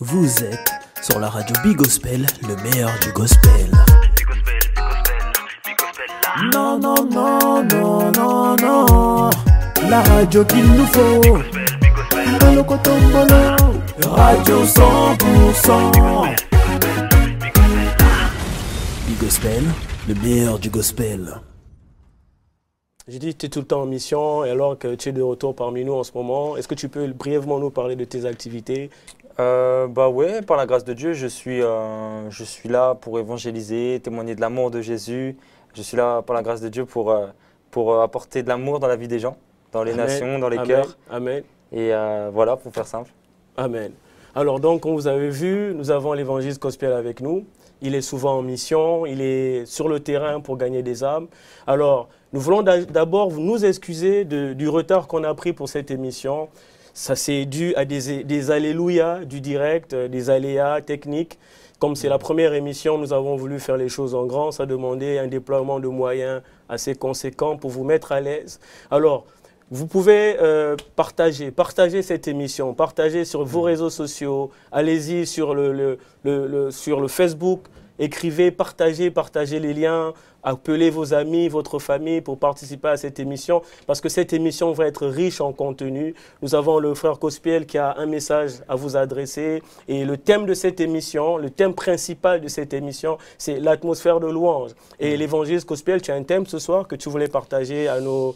Vous êtes sur la radio Big Gospel, le meilleur du gospel. Non, non, non, non, non, non. La radio qu'il nous faut. Mbolo Kotombolo. Radio 100%. Big Gospel, le meilleur du gospel. J'ai dit que tu es tout le temps en mission, et alors que tu es de retour parmi nous en ce moment, est-ce que tu peux brièvement nous parler de tes activités? Bah ouais, par la grâce de Dieu, je suis là pour évangéliser, témoigner de l'amour de Jésus. Je suis là par la grâce de Dieu pour apporter de l'amour dans la vie des gens, dans les nations, dans les cœurs. Amen. Et voilà, pour faire simple. Amen. Alors donc, comme vous avez vu, nous avons l'évangéliste Gospel avec nous. Il est souvent en mission, il est sur le terrain pour gagner des âmes. Alors, nous voulons d'abord nous excuser du retard qu'on a pris pour cette émission. Ça c'est dû à des alléluia du direct, des aléas techniques. Comme c'est la première émission, nous avons voulu faire les choses en grand. Ça demandait un déploiement de moyens assez conséquent pour vous mettre à l'aise. Alors, vous pouvez partager cette émission, partager sur vos réseaux sociaux. Allez-y sur le Facebook, écrivez, partagez les liens. Appelez vos amis, votre famille pour participer à cette émission parce que cette émission va être riche en contenu. Nous avons le frère Gospel qui a un message à vous adresser et le thème de cette émission, le thème principal de cette émission, c'est l'atmosphère de louange. Et l'évangéliste Gospel, tu as un thème ce soir que tu voulais partager à nos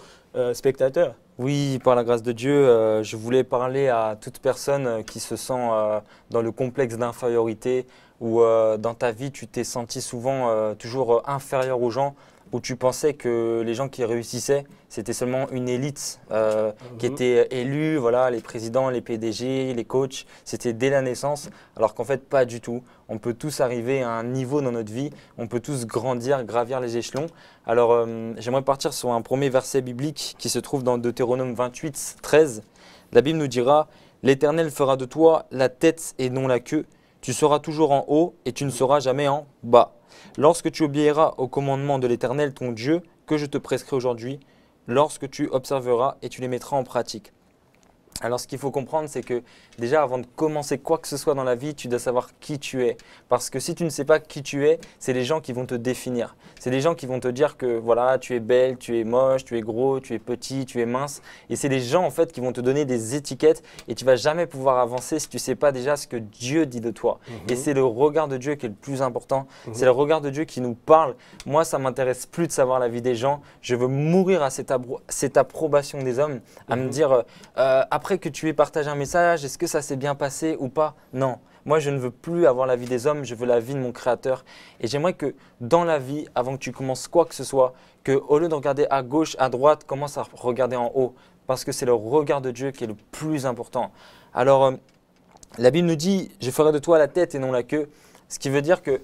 spectateurs. Oui, par la grâce de Dieu, je voulais parler à toute personne qui se sent dans le complexe d'infériorité, où dans ta vie, tu t'es senti souvent toujours inférieur aux gens, où tu pensais que les gens qui réussissaient, c'était seulement une élite qui était élue, voilà, les présidents, les PDG, les coachs, c'était dès la naissance, alors qu'en fait, pas du tout. On peut tous arriver à un niveau dans notre vie, on peut tous grandir, gravir les échelons. Alors, j'aimerais partir sur un premier verset biblique qui se trouve dans Deutéronome 28, 13. La Bible nous dira « L'Éternel fera de toi la tête et non la queue. Tu seras toujours en haut et tu ne seras jamais en bas. Lorsque tu obéiras au commandement de l'Éternel, ton Dieu, que je te prescris aujourd'hui, lorsque tu observeras et tu les mettras en pratique. » Alors, ce qu'il faut comprendre, c'est que déjà, avant de commencer quoi que ce soit dans la vie, tu dois savoir qui tu es. Parce que si tu ne sais pas qui tu es, c'est les gens qui vont te définir. C'est les gens qui vont te dire que voilà, tu es belle, tu es moche, tu es gros, tu es petit, tu es mince. Et c'est les gens en fait qui vont te donner des étiquettes et tu ne vas jamais pouvoir avancer si tu ne sais pas déjà ce que Dieu dit de toi. Et c'est le regard de Dieu qui est le plus important. C'est le regard de Dieu qui nous parle. Moi, ça ne m'intéresse plus de savoir la vie des gens. Je veux mourir à cette approbation des hommes, à me dire après que tu aies partagé un message, est-ce que ça s'est bien passé ou pas? Non. Moi, je ne veux plus avoir la vie des hommes, je veux la vie de mon Créateur. Et j'aimerais que dans la vie, avant que tu commences quoi que ce soit, qu'au lieu de regarder à gauche, à droite, commence à regarder en haut. Parce que c'est le regard de Dieu qui est le plus important. Alors, la Bible nous dit « Je ferai de toi la tête et non la queue ». Ce qui veut dire que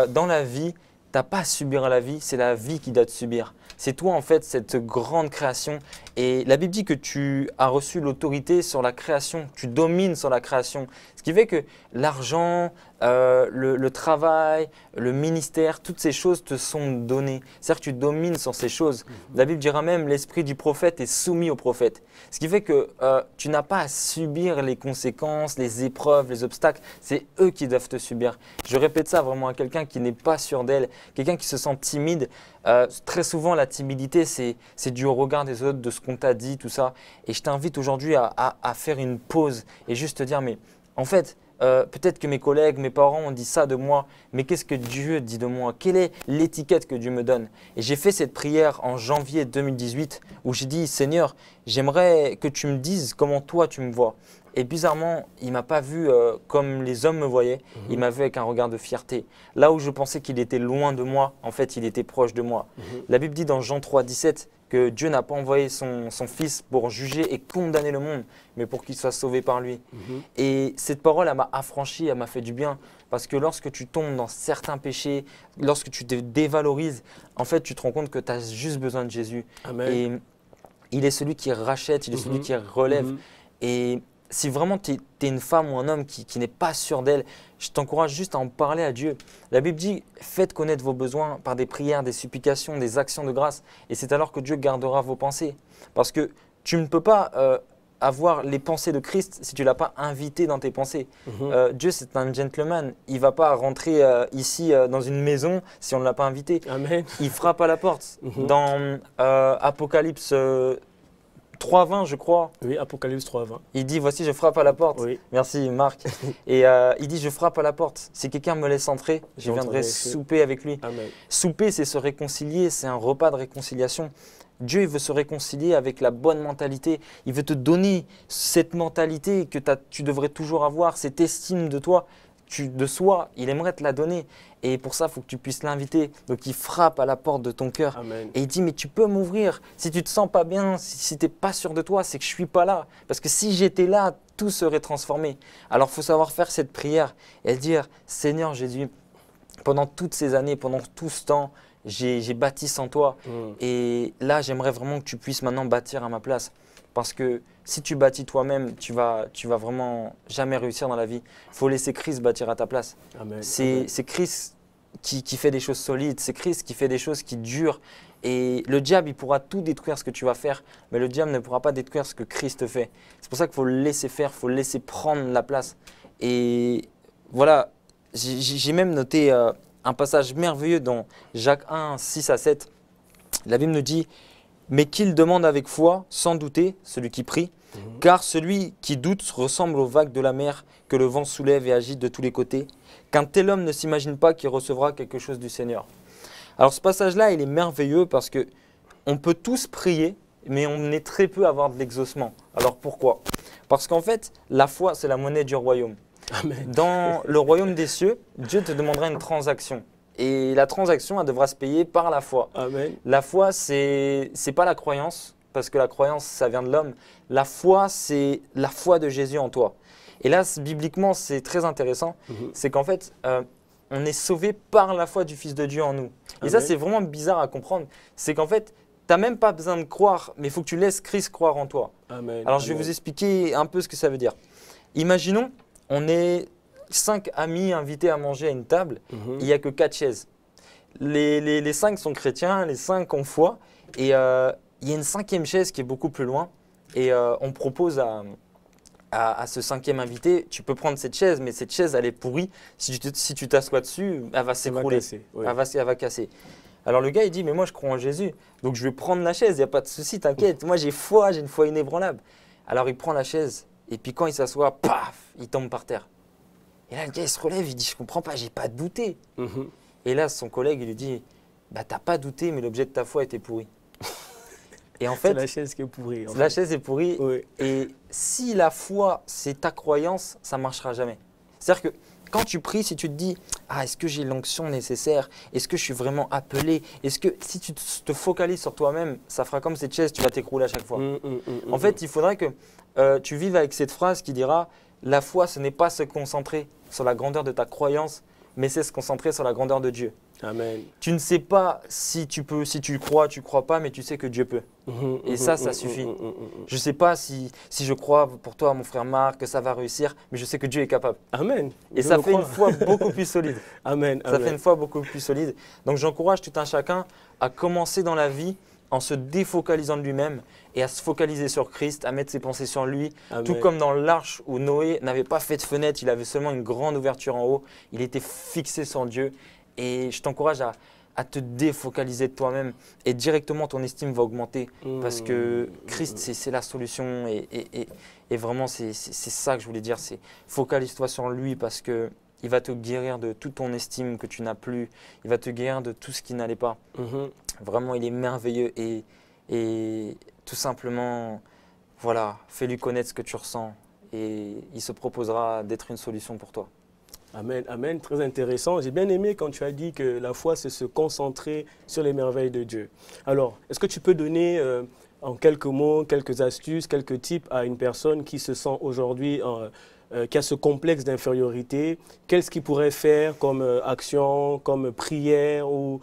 dans la vie, tu n'as pas à subir la vie, c'est la vie qui doit te subir. C'est toi en fait cette grande création et la Bible dit que tu as reçu l'autorité sur la création, tu domines sur la création. Ce qui fait que l'argent, le travail, le ministère, toutes ces choses te sont données. C'est-à-dire que tu domines sur ces choses. La Bible dira même l'esprit du prophète est soumis au prophète. Ce qui fait que tu n'as pas à subir les conséquences, les épreuves, les obstacles. C'est eux qui doivent te subir. Je répète ça vraiment à quelqu'un qui n'est pas sûr d'elle, quelqu'un qui se sent timide. Très souvent, la timidité, c'est dû au regard des autres, de ce qu'on t'a dit, tout ça. Et je t'invite aujourd'hui à faire une pause et juste te dire, mais en fait, peut-être que mes collègues, mes parents ont dit ça de moi, mais qu'est-ce que Dieu dit de moi? Quelle est l'étiquette que Dieu me donne? Et j'ai fait cette prière en janvier 2018 où j'ai dit, Seigneur, j'aimerais que tu me dises comment toi tu me vois. Et bizarrement, il ne m'a pas vu comme les hommes me voyaient, il m'a vu avec un regard de fierté. Là où je pensais qu'il était loin de moi, en fait, il était proche de moi. La Bible dit dans Jean 3, 17 que Dieu n'a pas envoyé son Fils pour juger et condamner le monde, mais pour qu'il soit sauvé par lui. Et cette parole, elle m'a affranchi, elle m'a fait du bien. Parce que lorsque tu tombes dans certains péchés, lorsque tu te dévalorises, en fait, tu te rends compte que tu as juste besoin de Jésus. Amen. Et il est celui qui rachète, il est celui qui relève. Et si vraiment tu es une femme ou un homme qui n'est pas sûr d'elle, je t'encourage juste à en parler à Dieu. La Bible dit, faites connaître vos besoins par des prières, des supplications, des actions de grâce. Et c'est alors que Dieu gardera vos pensées. Parce que tu ne peux pas avoir les pensées de Christ si tu ne l'as pas invité dans tes pensées. Dieu, c'est un gentleman. Il ne va pas rentrer ici dans une maison si on ne l'a pas invité. Amen. Il frappe à la porte. Dans Apocalypse 3:20, je crois. Oui, Apocalypse 3:20. Il dit, voici, je frappe à la porte. Oui. Merci, Marc. Et il dit, je frappe à la porte. Si quelqu'un me laisse entrer, je viendrai souper avec lui. Amen. Souper, c'est se réconcilier, c'est un repas de réconciliation. Dieu, il veut se réconcilier avec la bonne mentalité. Il veut te donner cette mentalité que tu devrais toujours avoir, cette estime de toi, de soi. Il aimerait te la donner. Et pour ça, il faut que tu puisses l'inviter. Donc, il frappe à la porte de ton cœur. Amen. Et il dit, mais tu peux m'ouvrir. Si tu ne te sens pas bien, si tu n'es pas sûr de toi, c'est que je ne suis pas là. Parce que si j'étais là, tout serait transformé. Alors, il faut savoir faire cette prière et dire, Seigneur Jésus, pendant toutes ces années, pendant tout ce temps, j'ai bâti sans toi. Et là, j'aimerais vraiment que tu puisses maintenant bâtir à ma place. Parce que si tu bâtis toi-même, tu vas vraiment jamais réussir dans la vie. Il faut laisser Christ bâtir à ta place. C'est Christ qui fait des choses solides. C'est Christ qui fait des choses qui durent. Et le diable, il pourra tout détruire ce que tu vas faire. Mais le diable ne pourra pas détruire ce que Christ fait. C'est pour ça qu'il faut le laisser faire. Il faut le laisser prendre la place. Et voilà, j'ai même noté un passage merveilleux dans Jacques 1, 6-7. La Bible nous dit « Mais qu'il demande avec foi, sans douter, celui qui prie, car celui qui doute ressemble aux vagues de la mer que le vent soulève et agite de tous les côtés. Qu'un tel homme ne s'imagine pas qu'il recevra quelque chose du Seigneur. » Alors ce passage-là, il est merveilleux parce qu'on peut tous prier, mais on est très peu à avoir de l'exaucement. Alors pourquoi? Parce qu'en fait, la foi, c'est la monnaie du royaume. Amen. Dans le royaume des cieux, Dieu te demandera une transaction. Et la transaction, elle devra se payer par la foi. Amen. La foi, c'est pas la croyance, parce que la croyance, ça vient de l'homme. La foi, c'est la foi de Jésus en toi. Et là, bibliquement, c'est très intéressant. C'est qu'en fait, on est sauvé par la foi du Fils de Dieu en nous. Et ça, c'est vraiment bizarre à comprendre. C'est qu'en fait, tu n'as même pas besoin de croire, mais il faut que tu laisses Christ croire en toi. Amen. Alors, je vais vous expliquer un peu ce que ça veut dire. Imaginons, on est 5 amis invités à manger à une table, il n'y a que 4 chaises. Les 5 sont chrétiens, les 5 ont foi, et il y a une 5e chaise qui est beaucoup plus loin, et on propose à ce 5e invité, tu peux prendre cette chaise, mais cette chaise, elle est pourrie. Si tu t'assois dessus, elle va s'écrouler, elle va casser. Alors le gars, il dit, mais moi je crois en Jésus, donc je vais prendre la chaise, il n'y a pas de souci, t'inquiète, moi j'ai une foi inébranlable. Alors il prend la chaise, et puis quand il s'assoit, paf, il tombe par terre. Et là, le gars, il se relève, il dit, je comprends pas, j'ai pas douté. Et là, son collègue, il lui dit, bah t'as pas douté, mais l'objet de ta foi était pourri. Et en fait, c'est la chaise qui est pourrie. La chaise est pourrie. Oui. Et si la foi, c'est ta croyance, ça marchera jamais. C'est-à-dire que quand tu pries, si tu te dis, ah, est-ce que j'ai l'onction nécessaire? Est-ce que je suis vraiment appelé? Est-ce que si tu te focalises sur toi-même, ça fera comme cette chaise, tu vas t'écrouler à chaque fois. En fait, il faudrait que tu vives avec cette phrase qui dira, la foi, ce n'est pas se concentrer sur la grandeur de ta croyance, mais c'est se concentrer sur la grandeur de Dieu. Amen. Tu ne sais pas si tu crois, tu ne crois pas, mais tu sais que Dieu peut. Et ça suffit. Je ne sais pas si je crois pour toi, mon frère Marc, que ça va réussir, mais je sais que Dieu est capable. Amen. Et ça fait une foi beaucoup plus solide. Amen. Ça fait une foi beaucoup plus solide. Donc j'encourage tout un chacun à commencer dans la vie en se défocalisant de lui-même et à se focaliser sur Christ, à mettre ses pensées sur lui. Amen. Tout comme dans l'arche où Noé n'avait pas fait de fenêtre, il avait seulement une grande ouverture en haut. Il était fixé sur Dieu. Et je t'encourage à te défocaliser de toi-même et directement ton estime va augmenter parce que Christ, c'est la solution et vraiment c'est ça que je voulais dire, c'est focalise-toi sur lui parce qu'il va te guérir de toute ton estime que tu n'as plus, il va te guérir de tout ce qui n'allait pas. Vraiment, il est merveilleux et tout simplement, voilà, fais-lui connaître ce que tu ressens et il se proposera d'être une solution pour toi. Amen, amen, très intéressant. J'ai bien aimé quand tu as dit que la foi, c'est se concentrer sur les merveilles de Dieu. Alors, est-ce que tu peux donner en quelques mots, quelques astuces, quelques tips à une personne qui se sent aujourd'hui, qui a ce complexe d'infériorité? Qu'est-ce qu'il pourrait faire comme action, comme prière ou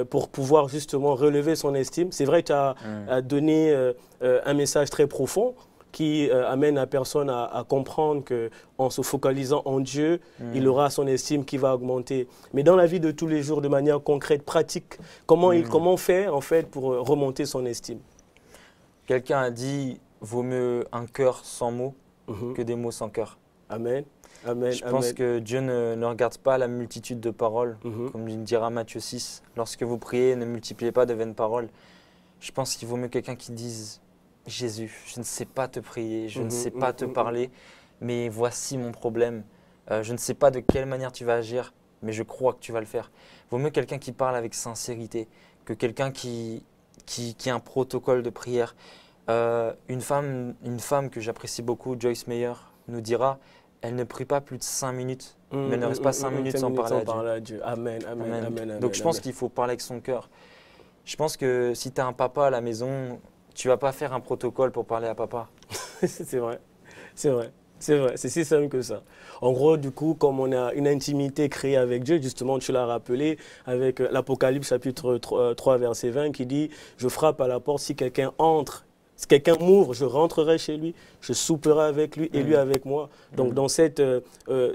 pour pouvoir justement relever son estime? C'est vrai que tu as donné un message très profond qui amène la personne à comprendre qu'en se focalisant en Dieu, il aura son estime qui va augmenter. Mais dans la vie de tous les jours, de manière concrète, pratique, comment faire en fait pour remonter son estime? Quelqu'un a dit, vaut mieux un cœur sans mots Mhm. que des mots sans cœur. Amen. Amen. Je pense Amen. que Dieu ne regarde pas la multitude de paroles, Mhm. comme il dira Matthieu 6. Lorsque vous priez, ne multipliez pas de vaines paroles. Je pense qu'il vaut mieux quelqu'un qui dise « Jésus, je ne sais pas te prier, je ne sais pas te parler, mais voici mon problème. Je ne sais pas de quelle manière tu vas agir, mais je crois que tu vas le faire. » Vaut mieux quelqu'un qui parle avec sincérité que quelqu'un qui a un protocole de prière. Une femme que j'apprécie beaucoup, Joyce Meyer, nous dira « Elle ne prie pas plus de 5 minutes, mais elle ne reste pas 5 minutes sans parler à Dieu. » Amen, amen, Amen. amen, amen. Donc je pense qu'il faut parler avec son cœur. Je pense que si tu as un papa à la maison, tu ne vas pas faire un protocole pour parler à papa. C'est vrai, c'est vrai. C'est vrai, c'est si simple que ça. En gros, du coup, comme on a une intimité créée avec Dieu, justement, tu l'as rappelé, avec l'Apocalypse chapitre 3, verset 20, qui dit « Je frappe à la porte, si quelqu'un entre, si quelqu'un m'ouvre, je rentrerai chez lui, je souperai avec lui et lui avec moi. » Donc, dans cette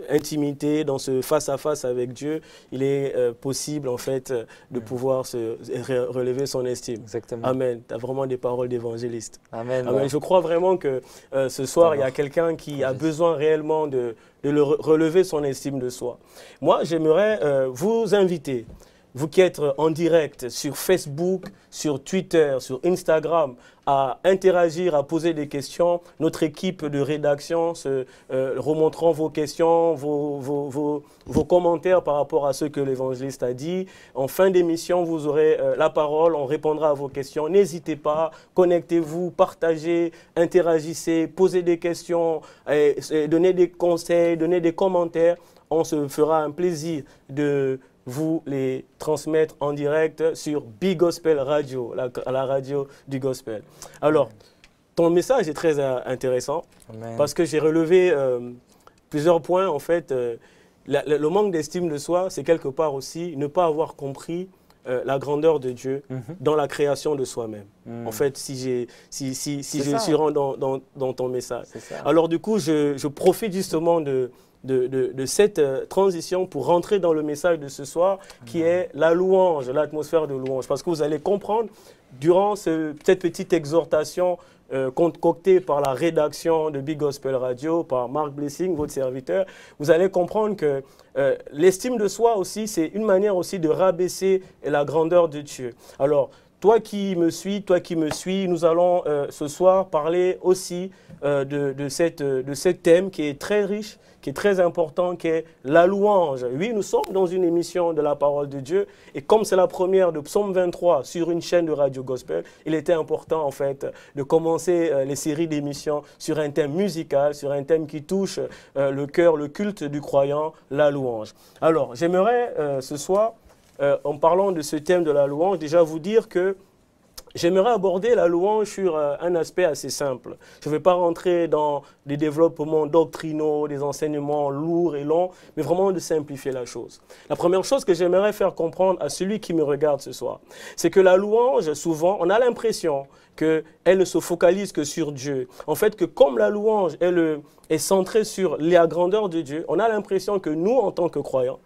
intimité, dans ce face-à-face avec Dieu, il est possible, en fait, de pouvoir relever son estime. Exactement. Amen. Tu as vraiment des paroles d'évangéliste. Amen. Amen. Je crois vraiment que ce soir, il y a quelqu'un qui a besoin réellement de relever son estime de soi. Moi, j'aimerais vous inviter, vous qui êtes en direct sur Facebook, sur Twitter, sur Instagram, à interagir, à poser des questions. Notre équipe de rédaction remonteront vos questions, vos commentaires par rapport à ce que l'évangéliste a dit. En fin d'émission, vous aurez la parole, on répondra à vos questions. N'hésitez pas, connectez-vous, partagez, interagissez, posez des questions, donnez des conseils, donnez des commentaires. On se fera un plaisir de vous les transmettre en direct sur Big Gospel Radio, la radio du Gospel. Alors, ton message est très intéressant. Amen. Parce que j'ai relevé plusieurs points. En fait, le manque d'estime de soi, c'est quelque part aussi ne pas avoir compris la grandeur de Dieu dans la création de soi-même. En fait, si je suis rentré dans ton message. Alors du coup, je profite justement de cette transition pour rentrer dans le message de ce soir qui est la louange, l'atmosphère de louange. Parce que vous allez comprendre, durant cette petite exhortation concoctée par la rédaction de Big Gospel Radio, par Mark Blessing, votre serviteur, vous allez comprendre que l'estime de soi aussi, c'est une manière aussi de rabaisser la grandeur de Dieu. Alors, toi qui me suis, nous allons ce soir parler aussi de cet thème qui est très riche, qui est très important, qui est la louange. Oui, nous sommes dans une émission de la parole de Dieu et comme c'est la première de Psaume 23 sur une chaîne de Radio Gospel, il était important en fait de commencer les séries d'émissions sur un thème musical, sur un thème qui touche le cœur, le culte du croyant, la louange. Alors, j'aimerais ce soir, en parlant de ce thème de la louange, déjà vous dire que j'aimerais aborder la louange sur un aspect assez simple. Je ne vais pas rentrer dans des développements doctrinaux, des enseignements lourds et longs, mais vraiment de simplifier la chose. La première chose que j'aimerais faire comprendre à celui qui me regarde ce soir, c'est que la louange, souvent, on a l'impression qu'elle ne se focalise que sur Dieu. En fait, que comme la louange est centrée sur la grandeur de Dieu, on a l'impression que nous, en tant que croyants,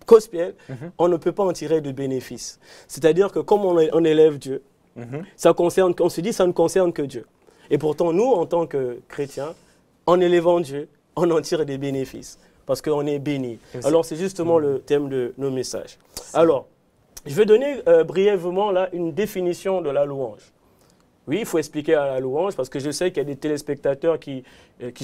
gospel, on ne peut pas en tirer de bénéfices. C'est-à-dire que comme on élève Dieu, on se dit ça ne concerne que Dieu. Et pourtant, nous, en tant que chrétiens, en élevant Dieu, on en tire des bénéfices parce qu'on est bénis. Alors, c'est justement le thème de nos messages. Alors, je vais donner brièvement là une définition de la louange. Oui, il faut expliquer à la louange parce que je sais qu'il y a des téléspectateurs qui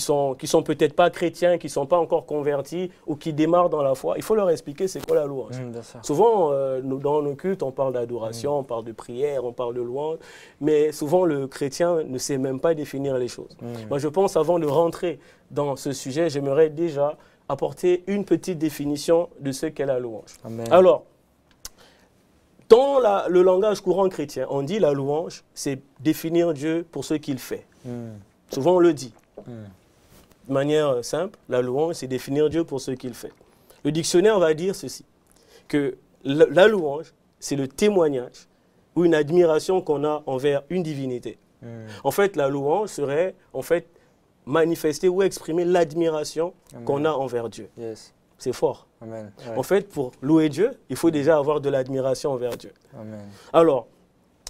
sont peut-être pas chrétiens, qui ne sont pas encore convertis ou qui démarrent dans la foi. Il faut leur expliquer c'est quoi la louange. Souvent, dans nos cultes, on parle d'adoration, on parle de prière, on parle de louange, mais souvent le chrétien ne sait même pas définir les choses. Moi, je pense avant de rentrer dans ce sujet, j'aimerais déjà apporter une petite définition de ce qu'est la louange. Amen. Alors, dans le langage courant chrétien, on dit la louange, c'est définir Dieu pour ce qu'il fait. Souvent, on le dit. De manière simple, la louange, c'est définir Dieu pour ce qu'il fait. Le dictionnaire va dire ceci, que la louange, c'est le témoignage ou une admiration qu'on a envers une divinité. En fait, la louange serait en fait manifester ou exprimer l'admiration qu'on a envers Dieu. C'est fort. Amen. En fait, pour louer Dieu, il faut déjà avoir de l'admiration envers Dieu. Amen. Alors,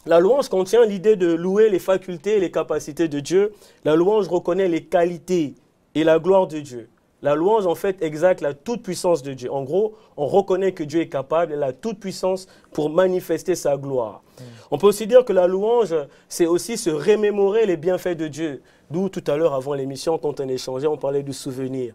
La louange contient l'idée de louer les facultés et les capacités de Dieu. La louange reconnaît les qualités et la gloire de Dieu. La louange, en fait, exalte la toute-puissance de Dieu. En gros, on reconnaît que Dieu est capable, il a la toute-puissance pour manifester sa gloire. On peut aussi dire que la louange, c'est aussi se remémorer les bienfaits de Dieu. D'où tout à l'heure, avant l'émission, quand on échangeait, on parlait du souvenir.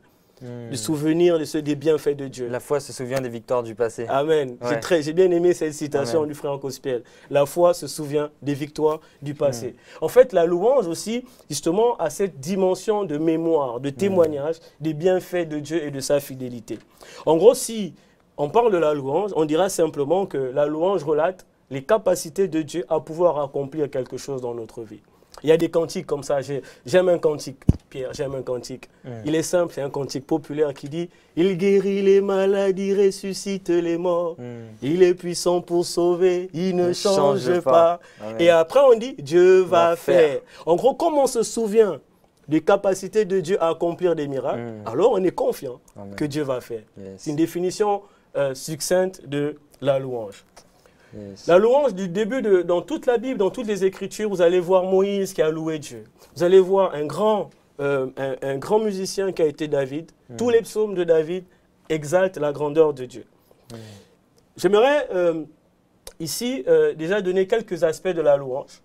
Du souvenir des bienfaits de Dieu. La foi se souvient des victoires du passé. Amen. Ouais. J'ai bien aimé cette citation Amen. du frère Cospiel. La foi se souvient des victoires du passé. En fait, la louange aussi, justement, a cette dimension de mémoire, de témoignage des bienfaits de Dieu et de sa fidélité. En gros, si on parle de la louange, on dira simplement que la louange relate les capacités de Dieu à pouvoir accomplir quelque chose dans notre vie. Il y a des cantiques comme ça. J'aime un cantique, Pierre, j'aime un cantique. Il est simple, c'est un cantique populaire qui dit « Il guérit les maladies, ressuscite les morts. Il est puissant pour sauver, il ne change pas. » Et après on dit « Dieu va faire. » En gros, comme on se souvient des capacités de Dieu à accomplir des miracles, alors on est confiant que Dieu va faire. C'est une définition succincte de la louange. La louange du début, dans toute la Bible, dans toutes les Écritures, vous allez voir Moïse qui a loué Dieu. Vous allez voir un grand musicien qui a été David. Tous les psaumes de David exaltent la grandeur de Dieu. J'aimerais ici déjà donner quelques aspects de la louange.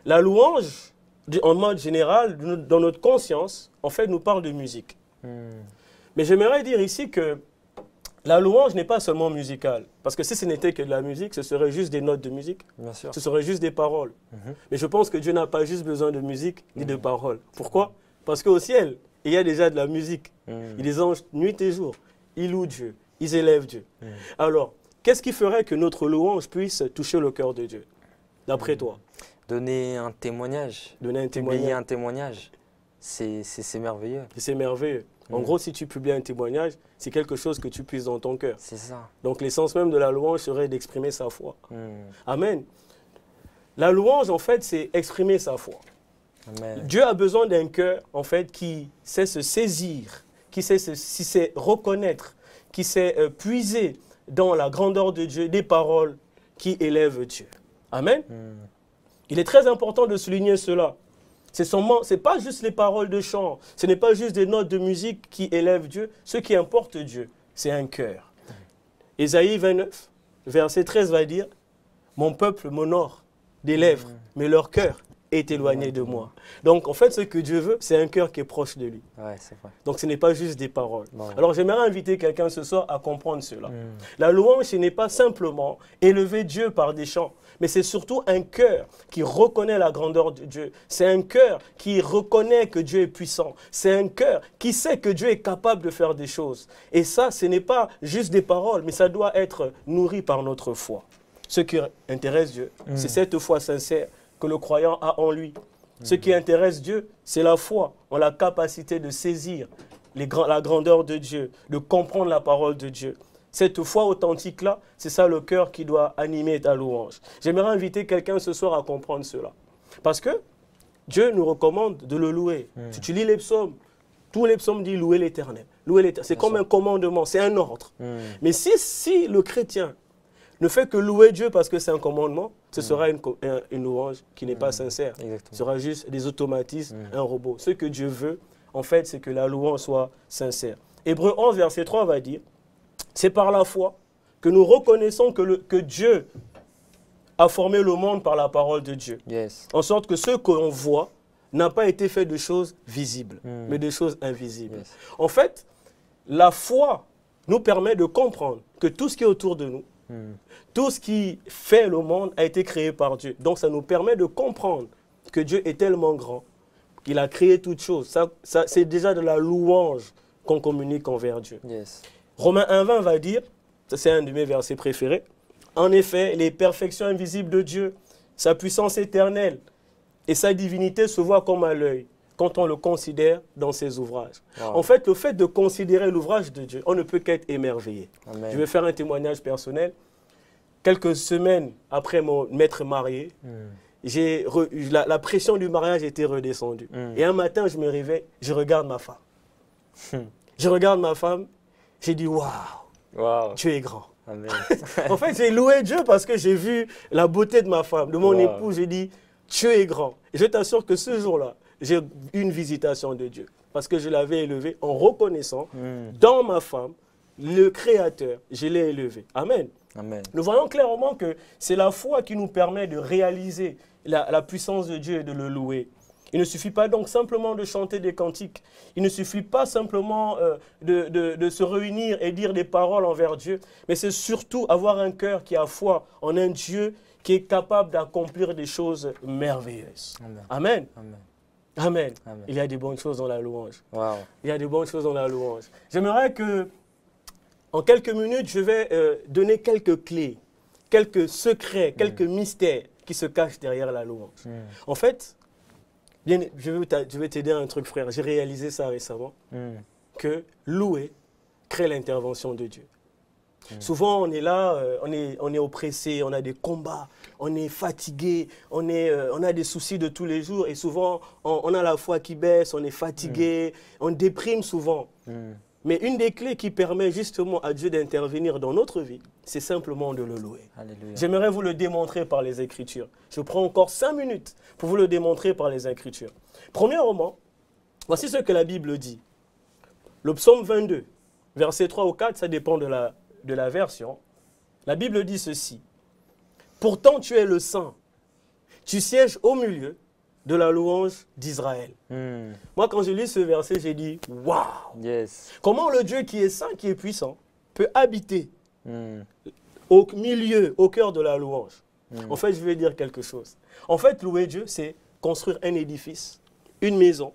La louange, en mode général, dans notre conscience, en fait, nous parle de musique. Mais j'aimerais dire ici que la louange n'est pas seulement musicale, parce que si ce n'était que de la musique, ce serait juste des notes de musique, ce serait juste des paroles. Mais je pense que Dieu n'a pas juste besoin de musique ni de paroles. Pourquoi? Parce qu'au ciel, il y a déjà de la musique. Il y a des anges nuit et jour. Ils louent Dieu, ils élèvent Dieu. Alors, qu'est-ce qui ferait que notre louange puisse toucher le cœur de Dieu, d'après toi? Donner un témoignage. Donner un témoignage. Publier un témoignage. C'est merveilleux. C'est merveilleux. En gros, si tu publies un témoignage, c'est quelque chose que tu puisses dans ton cœur. C'est ça. Donc l'essence même de la louange serait d'exprimer sa foi. Amen. La louange, en fait, c'est exprimer sa foi. Amen. Dieu a besoin d'un cœur, en fait, qui sait se saisir, qui sait reconnaître, qui sait puiser dans la grandeur de Dieu des paroles qui élèvent Dieu. Amen. Il est très important de souligner cela. Ce n'est pas juste les paroles de chant, ce n'est pas juste des notes de musique qui élèvent Dieu. Ce qui importe Dieu, c'est un cœur. Ésaïe 29, verset 13 va dire « Mon peuple m'honore des lèvres, mais leur cœur est éloigné de moi. » Donc en fait, ce que Dieu veut, c'est un cœur qui est proche de lui. Ouais, c'est vrai. Donc ce n'est pas juste des paroles. Alors j'aimerais inviter quelqu'un ce soir à comprendre cela. La louange, ce n'est pas simplement élever Dieu par des chants, mais c'est surtout un cœur qui reconnaît la grandeur de Dieu. C'est un cœur qui reconnaît que Dieu est puissant. C'est un cœur qui sait que Dieu est capable de faire des choses. Et ça, ce n'est pas juste des paroles, mais ça doit être nourri par notre foi. Ce qui intéresse Dieu, c'est cette foi sincère que le croyant a en lui. Ce qui intéresse Dieu, c'est la foi en la capacité de saisir la grandeur de Dieu, de comprendre la parole de Dieu. Cette foi authentique-là, c'est ça le cœur qui doit animer ta louange. J'aimerais inviter quelqu'un ce soir à comprendre cela. Parce que Dieu nous recommande de le louer. Si tu lis les psaumes, tous les psaumes disent louer l'Éternel. C'est comme un commandement, c'est un ordre. Mais si le chrétien ne fait que louer Dieu parce que c'est un commandement, ce sera une louange qui n'est pas sincère. Ce sera juste des automatismes, un robot. Ce que Dieu veut, en fait, c'est que la louange soit sincère. Hébreux 11, verset 3 va dire « C'est par la foi que nous reconnaissons que Dieu a formé le monde par la parole de Dieu. En sorte que ce qu'on voit n'a pas été fait de choses visibles, mais de choses invisibles. En fait, la foi nous permet de comprendre que tout ce qui est autour de nous, tout ce qui fait le monde a été créé par Dieu. Donc ça nous permet de comprendre que Dieu est tellement grand qu'il a créé toutes choses. Ça, c'est déjà de la louange qu'on communique envers Dieu. Romains 1,20 va dire, c'est un de mes versets préférés, « En effet, les perfections invisibles de Dieu, sa puissance éternelle et sa divinité se voient comme à l'œil quand on le considère dans ses ouvrages. » En fait, le fait de considérer l'ouvrage de Dieu, on ne peut qu'être émerveillé. Je vais faire un témoignage personnel. Quelques semaines après m'être marié, la pression du mariage était redescendue. Et un matin, je me réveille, je regarde ma femme. Je regarde ma femme, j'ai dit, waouh, Dieu est grand. Amen. En fait, j'ai loué Dieu parce que j'ai vu la beauté de ma femme, de mon Wow. époux. J'ai dit, Dieu est grand. Et je t'assure que ce jour-là, j'ai eu une visitation de Dieu. Parce que je l'avais élevé en reconnaissant dans ma femme le Créateur. Je l'ai élevé. Amen. Amen. Nous voyons clairement que c'est la foi qui nous permet de réaliser la puissance de Dieu et de le louer. Il ne suffit pas donc simplement de chanter des cantiques. Il ne suffit pas simplement de se réunir et dire des paroles envers Dieu. Mais c'est surtout avoir un cœur qui a foi en un Dieu qui est capable d'accomplir des choses merveilleuses. Amen. Amen. Amen. Amen. Amen. Il y a des bonnes choses dans la louange. Wow. Il y a des bonnes choses dans la louange. J'aimerais que, en quelques minutes, je vais donner quelques clés, quelques secrets, quelques mystères qui se cachent derrière la louange. En fait, bien, je vais t'aider à un truc, frère. J'ai réalisé ça récemment, que louer crée l'intervention de Dieu. Souvent, on est là, on est oppressé, on a des combats, on est fatigué, on a des soucis de tous les jours. Et souvent, on a la foi qui baisse, on est fatigué, on déprime souvent. Mais une des clés qui permet justement à Dieu d'intervenir dans notre vie, c'est simplement de le louer. Alléluia. J'aimerais vous le démontrer par les Écritures. Je prends encore 5 minutes pour vous le démontrer par les Écritures. Premièrement, voici ce que la Bible dit. Le psaume 22, versets 3 ou 4, ça dépend de la version. La Bible dit ceci. « Pourtant tu es le Saint, tu sièges au milieu de la louange d'Israël. » Moi, quand je lis ce verset, j'ai dit « Waouh !» Yes. Comment le Dieu qui est saint, qui est puissant, peut habiter au milieu, au cœur de la louange? En fait, je vais dire quelque chose. En fait, louer Dieu, c'est construire un édifice, une maison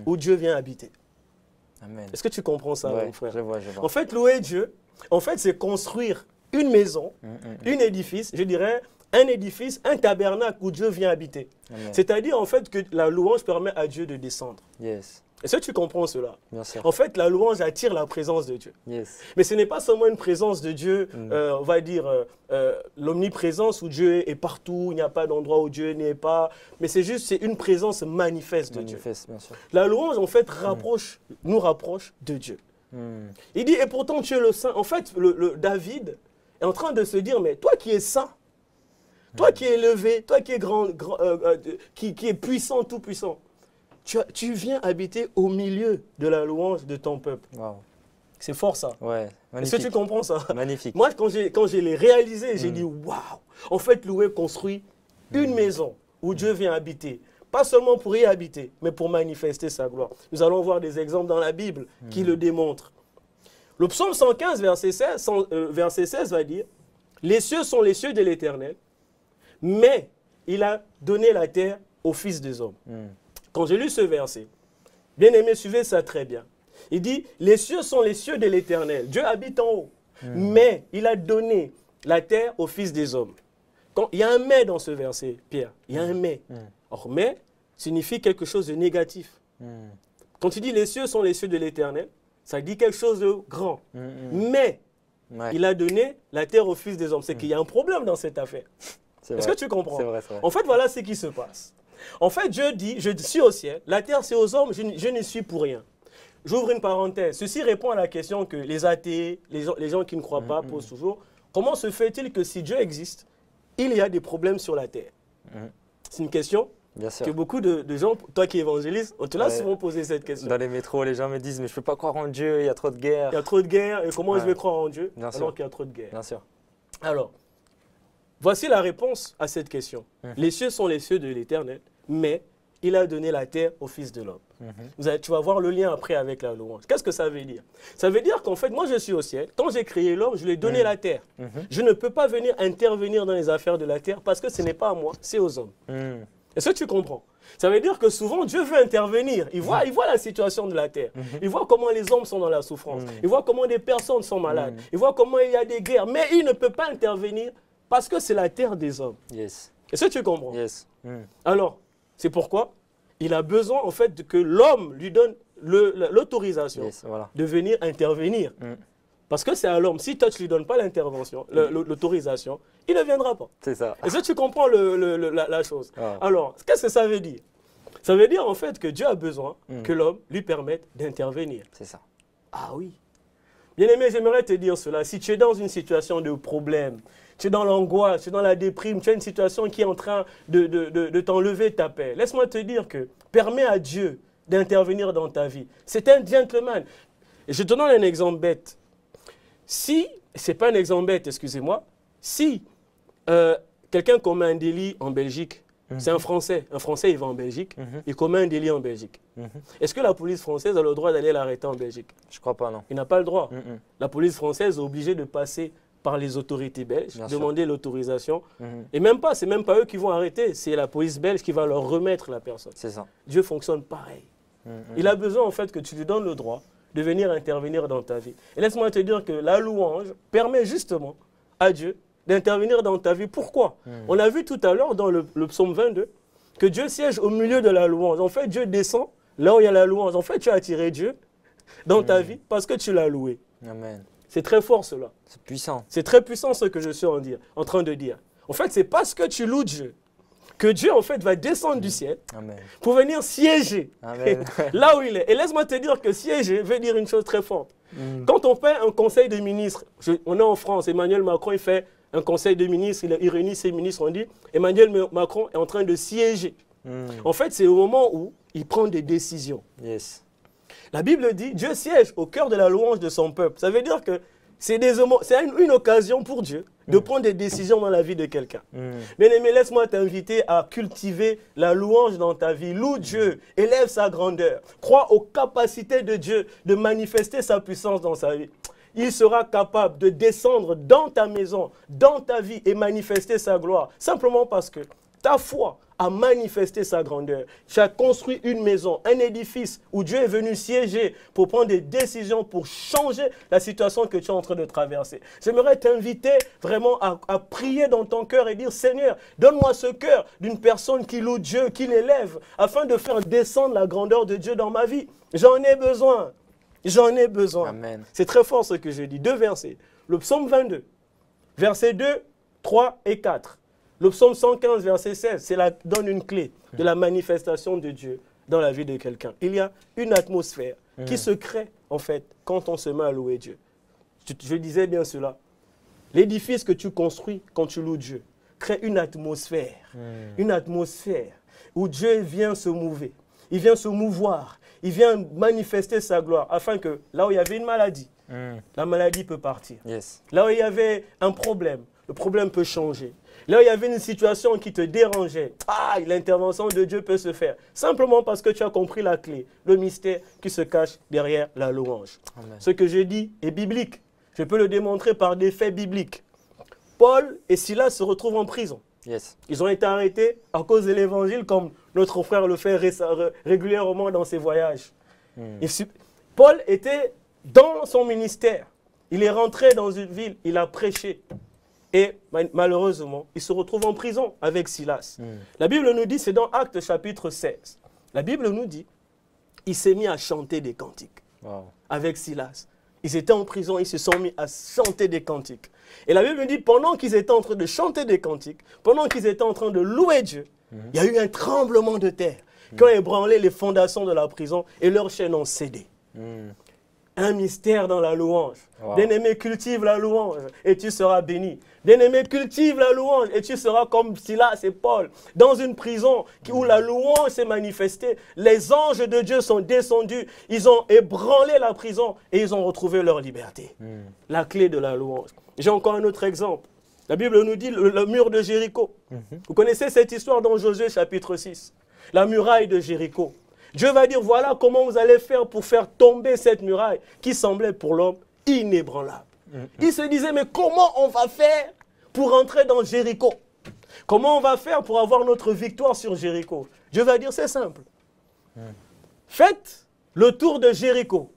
où Dieu vient habiter. Amen. Est-ce que tu comprends ça, Ouais, mon frère? je vois, je vois. En fait, louer Dieu, en fait, c'est construire une maison, un édifice, je dirais, un édifice, un tabernacle où Dieu vient habiter. C'est-à-dire, en fait, que la louange permet à Dieu de descendre. Yes. Est-ce que tu comprends cela? Bien sûr. En fait, la louange attire la présence de Dieu. Yes. Mais ce n'est pas seulement une présence de Dieu, on va dire l'omniprésence où Dieu est partout, il n'y a pas d'endroit où Dieu n'est pas, mais c'est une présence manifeste de Dieu. Manifeste, bien sûr. La louange, en fait, nous rapproche de Dieu. Il dit, et pourtant tu es le saint. En fait, David est en train de se dire, mais toi qui es saint, toi qui es élevé, toi qui es qui est puissant, tout puissant, tu viens habiter au milieu de la louange de ton peuple. Wow. C'est fort ça. Ouais, Est-ce magnifique. que tu comprends ça? Magnifique. Moi, quand je l'ai réalisé, j'ai dit waouh! En fait, louer construit une maison où Dieu vient habiter. Pas seulement pour y habiter, mais pour manifester sa gloire. Nous allons voir des exemples dans la Bible qui le démontrent. Le psaume 115, verset 16 va dire « Les cieux sont les cieux de l'Éternel, mais il a donné la terre aux fils des hommes. » Quand j'ai lu ce verset, bien aimé, suivez ça très bien. Il dit, les cieux sont les cieux de l'Éternel. Dieu habite en haut. Mais il a donné la terre aux fils des hommes. Il y a un mais dans ce verset, Pierre. Il y a un mais. Or, mais signifie quelque chose de négatif. Quand il dit les cieux sont les cieux de l'Éternel, ça dit quelque chose de grand. Mais il a donné la terre aux fils des hommes. C'est qu'il y a un problème dans cette affaire. Est-ce que tu comprends? C'est vrai, c'est vrai. En fait, voilà ce qui se passe. En fait, Dieu dit, je suis au ciel, la terre c'est aux hommes, je ne suis pour rien. J'ouvre une parenthèse. Ceci répond à la question que les athées, les gens qui ne croient pas posent toujours. Comment se fait-il que si Dieu existe, il y a des problèmes sur la terre? C'est une question Bien sûr. que beaucoup de gens, toi qui évangélises, on te l'a souvent posé cette question. Dans les métros, les gens me disent, mais je ne peux pas croire en Dieu, il y a trop de guerre. Il y a trop de guerre, et comment je vais croire en Dieu Bien sûr. alors qu'il y a trop de guerre? Bien sûr. Alors, voici la réponse à cette question. Les cieux sont les cieux de l'Éternel, mais il a donné la terre au Fils de l'homme. Tu vas voir le lien après avec la louange. Qu'est-ce que ça veut dire? Ça veut dire qu'en fait, moi je suis au ciel. Quand j'ai créé l'homme, je lui ai donné la terre. Je ne peux pas venir intervenir dans les affaires de la terre parce que ce n'est pas à moi, c'est aux hommes. Est-ce que tu comprends? Ça veut dire que souvent Dieu veut intervenir. Il voit la situation de la terre. Il voit comment les hommes sont dans la souffrance. Il voit comment des personnes sont malades. Il voit comment il y a des guerres. Mais il ne peut pas intervenir parce que c'est la terre des hommes. Yes. Est-ce que tu comprends? Yes. Alors, c'est pourquoi il a besoin en fait que l'homme lui donne l'autorisation Voilà. de venir intervenir. Parce que c'est à l'homme. Si toi tu ne lui donnes pas l'intervention, l'autorisation, il ne viendra pas. C'est ça. Est-ce que tu comprends la chose? Ah. Alors, qu'est-ce que ça veut dire? Ça veut dire en fait que Dieu a besoin que l'homme lui permette d'intervenir. C'est ça. Ah oui. Bien-aimé, j'aimerais te dire cela. Si tu es dans une situation de problème, tu es dans l'angoisse, tu es dans la déprime, tu as une situation qui est en train de t'enlever ta paix, laisse-moi te dire que permets à Dieu d'intervenir dans ta vie. C'est un gentleman. Et je te donne un exemple bête. Si, ce n'est pas un exemple bête, excusez-moi, si quelqu'un commet un délit en Belgique, c'est un Français il va en Belgique, il commet un délit en Belgique. Est-ce que la police française a le droit d'aller l'arrêter en Belgique? Je crois pas, non. Il n'a pas le droit. La police française est obligée de passer par les autorités belges, demander l'autorisation. Et même pas, c'est même pas eux qui vont arrêter, c'est la police belge qui va leur remettre la personne. C'est ça. Dieu fonctionne pareil. Il a besoin en fait que tu lui donnes le droit de venir intervenir dans ta vie. Et laisse-moi te dire que la louange permet justement à Dieu d'intervenir dans ta vie. Pourquoi? On a vu tout à l'heure dans le psaume 22 que Dieu siège au milieu de la louange. En fait, Dieu descend là où il y a la louange. En fait, tu as attiré Dieu dans ta vie parce que tu l'as loué. Amen. C'est très fort cela. C'est puissant. C'est très puissant ce que je suis en train de dire. En fait, c'est parce que tu loues Dieu que Dieu en fait va descendre du ciel pour venir siéger là où il est. Et laisse-moi te dire que siéger veut dire une chose très forte. Quand on fait un conseil de ministres, on est en France, Emmanuel Macron il fait un conseil de ministres, il réunit ses ministres, on dit Emmanuel Macron est en train de siéger. En fait, c'est au moment où il prend des décisions. Yes. La Bible dit Dieu siège au cœur de la louange de son peuple. Ça veut dire que c'est une occasion pour Dieu de prendre des décisions dans la vie de quelqu'un. Bien-aimé, laisse-moi t'inviter à cultiver la louange dans ta vie. Loue Dieu, élève sa grandeur. Crois aux capacités de Dieu de manifester sa puissance dans sa vie. Il sera capable de descendre dans ta maison, dans ta vie et manifester sa gloire. Simplement parce que ta foi a manifesté sa grandeur. Tu as construit une maison, un édifice où Dieu est venu siéger pour prendre des décisions, pour changer la situation que tu es en train de traverser. J'aimerais t'inviter vraiment à prier dans ton cœur et dire, Seigneur, donne-moi ce cœur d'une personne qui loue Dieu, qui l'élève, afin de faire descendre la grandeur de Dieu dans ma vie. J'en ai besoin. J'en ai besoin. C'est très fort ce que je dis. 2 versets. Le psaume 22, versets 2, 3 et 4. Le psaume 115, verset 16, cela donne une clé de la manifestation de Dieu dans la vie de quelqu'un. Il y a une atmosphère qui se crée, en fait, quand on se met à louer Dieu. Je disais bien cela. L'édifice que tu construis quand tu loues Dieu crée une atmosphère où Dieu vient se mouver. Il vient se mouvoir. Il vient manifester sa gloire afin que là où il y avait une maladie, la maladie peut partir. Là où il y avait un problème, le problème peut changer. Là où il y avait une situation qui te dérangeait, l'intervention de Dieu peut se faire. Simplement parce que tu as compris la clé, le mystère qui se cache derrière la louange. Ce que je dis est biblique. Je peux le démontrer par des faits bibliques. Paul et Silas se retrouvent en prison. Ils ont été arrêtés à cause de l'évangile, comme notre frère le fait régulièrement dans ses voyages. Paul était dans son ministère. Il est rentré dans une ville, il a prêché. Et malheureusement, il se retrouve en prison avec Silas. La Bible nous dit, c'est dans Actes chapitre 16. La Bible nous dit, il s'est mis à chanter des cantiques avec Silas. Ils étaient en prison, ils se sont mis à chanter des cantiques. Et la Bible nous dit, pendant qu'ils étaient en train de chanter des cantiques, pendant qu'ils étaient en train de louer Dieu, il y a eu un tremblement de terre qui a ébranlé les fondations de la prison et leurs chaînes ont cédé. Un mystère dans la louange. Bien-aimé, cultive la louange et tu seras béni. Bien-aimé, cultive la louange et tu seras comme Silas et Paul dans une prison où la louange s'est manifestée. Les anges de Dieu sont descendus, ils ont ébranlé la prison et ils ont retrouvé leur liberté. La clé de la louange. J'ai encore un autre exemple. La Bible nous dit le mur de Jéricho. Vous connaissez cette histoire dans Josué chapitre 6. La muraille de Jéricho. Dieu va dire, voilà comment vous allez faire pour faire tomber cette muraille qui semblait pour l'homme inébranlable. Il se disait, mais comment on va faire pour entrer dans Jéricho? Comment on va faire pour avoir notre victoire sur Jéricho? Dieu va dire, c'est simple. Faites le tour de Jéricho.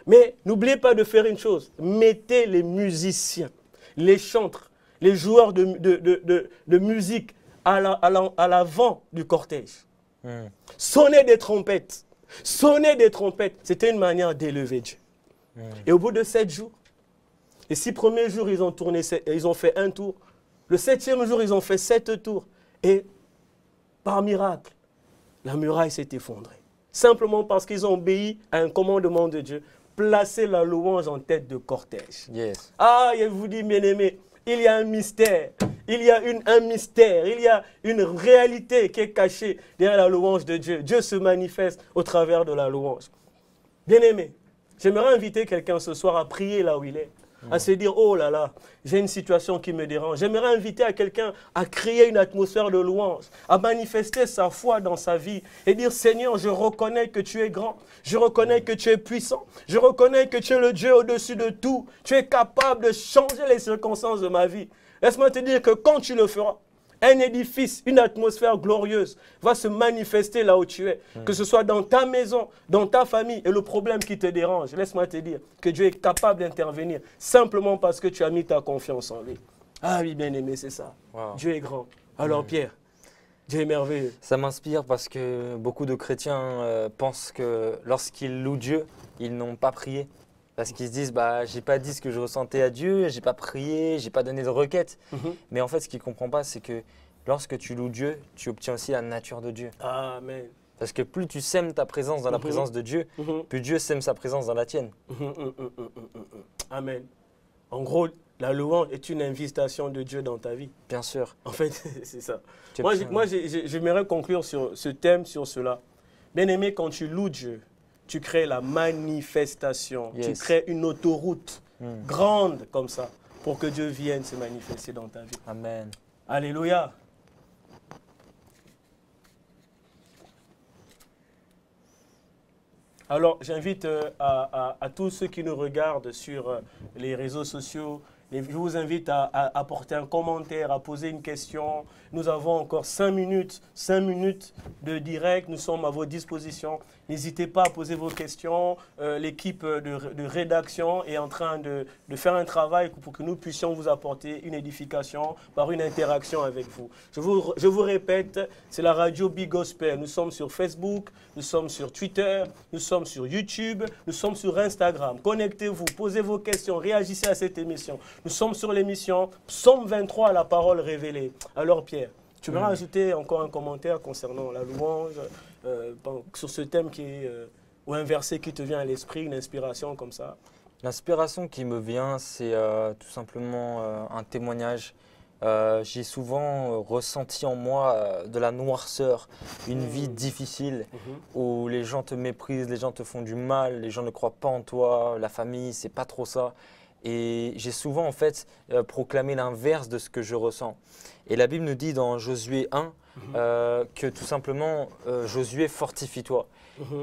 Mais n'oubliez pas de faire une chose. Mettez les musiciens, les chantres, les joueurs de musique à l'avant du cortège. Sonner des trompettes. Sonner des trompettes. C'était une manière d'élever Dieu. Et au bout de 7 jours, les 6 premiers jours, ils ont fait un tour. Le 7e jour, ils ont fait 7 tours. Et par miracle, la muraille s'est effondrée. Simplement parce qu'ils ont obéi à un commandement de Dieu. placer la louange en tête de cortège. Yes. Ah, je vous dis, bien-aimé, il y a un mystère, il y a un mystère, il y a une réalité qui est cachée derrière la louange de Dieu. Dieu se manifeste au travers de la louange. Bien-aimé, j'aimerais inviter quelqu'un ce soir à prier là où il est, à se dire, oh là là, j'ai une situation qui me dérange. J'aimerais inviter à quelqu'un à créer une atmosphère de louange, à manifester sa foi dans sa vie et dire, Seigneur, je reconnais que tu es grand, je reconnais que tu es puissant, je reconnais que tu es le Dieu au-dessus de tout, tu es capable de changer les circonstances de ma vie. Laisse-moi te dire que quand tu le feras, un édifice, une atmosphère glorieuse va se manifester là où tu es. Que ce soit dans ta maison, dans ta famille et le problème qui te dérange. Laisse-moi te dire que Dieu est capable d'intervenir simplement parce que tu as mis ta confiance en lui. Ah oui, bien-aimé, c'est ça. Wow. Dieu est grand. Alors Pierre, Dieu est merveilleux. Ça m'inspire parce que beaucoup de chrétiens pensent que lorsqu'ils louent Dieu, ils n'ont pas prié. Parce qu'ils se disent, bah, j'ai pas dit ce que je ressentais à Dieu, j'ai pas prié, j'ai pas donné de requête. Mais en fait, ce qu'ils ne comprennent pas, c'est que lorsque tu loues Dieu, tu obtiens aussi la nature de Dieu. Amen. Parce que plus tu sèmes ta présence dans la présence de Dieu, plus Dieu sème sa présence dans la tienne. Amen. En gros, la louange est une invitation de Dieu dans ta vie. Bien sûr. En fait, c'est ça. Moi, j'aimerais conclure sur ce thème, sur cela. Bien-aimé, quand tu loues Dieu, tu crées la manifestation, Yes. tu crées une autoroute grande comme ça pour que Dieu vienne se manifester dans ta vie. Amen. Alléluia. Alors, j'invite à tous ceux qui nous regardent sur les réseaux sociaux, je vous invite à apporter un commentaire, à poser une question. Nous avons encore 5 minutes de direct. Nous sommes à vos dispositions. N'hésitez pas à poser vos questions. L'équipe de rédaction est en train de faire un travail pour que nous puissions vous apporter une édification par une interaction avec vous. Je vous répète, c'est la radio Big Gospel. Nous sommes sur Facebook, nous sommes sur Twitter, nous sommes sur YouTube, nous sommes sur Instagram. Connectez-vous, posez vos questions, réagissez à cette émission. Nous sommes sur l'émission Psaume 23, la parole révélée. Alors Pierre, tu veux rajouter encore un commentaire concernant la louange, sur ce thème qui est, ou un verset qui te vient à l'esprit, une inspiration comme ça? L'inspiration qui me vient, c'est tout simplement un témoignage. J'ai souvent ressenti en moi de la noirceur, une vie difficile où les gens te méprisent, les gens te font du mal, les gens ne croient pas en toi, la famille, c'est pas trop ça. Et j'ai souvent en fait proclamé l'inverse de ce que je ressens. Et la Bible nous dit dans Josué 1 que tout simplement Josué, fortifie-toi.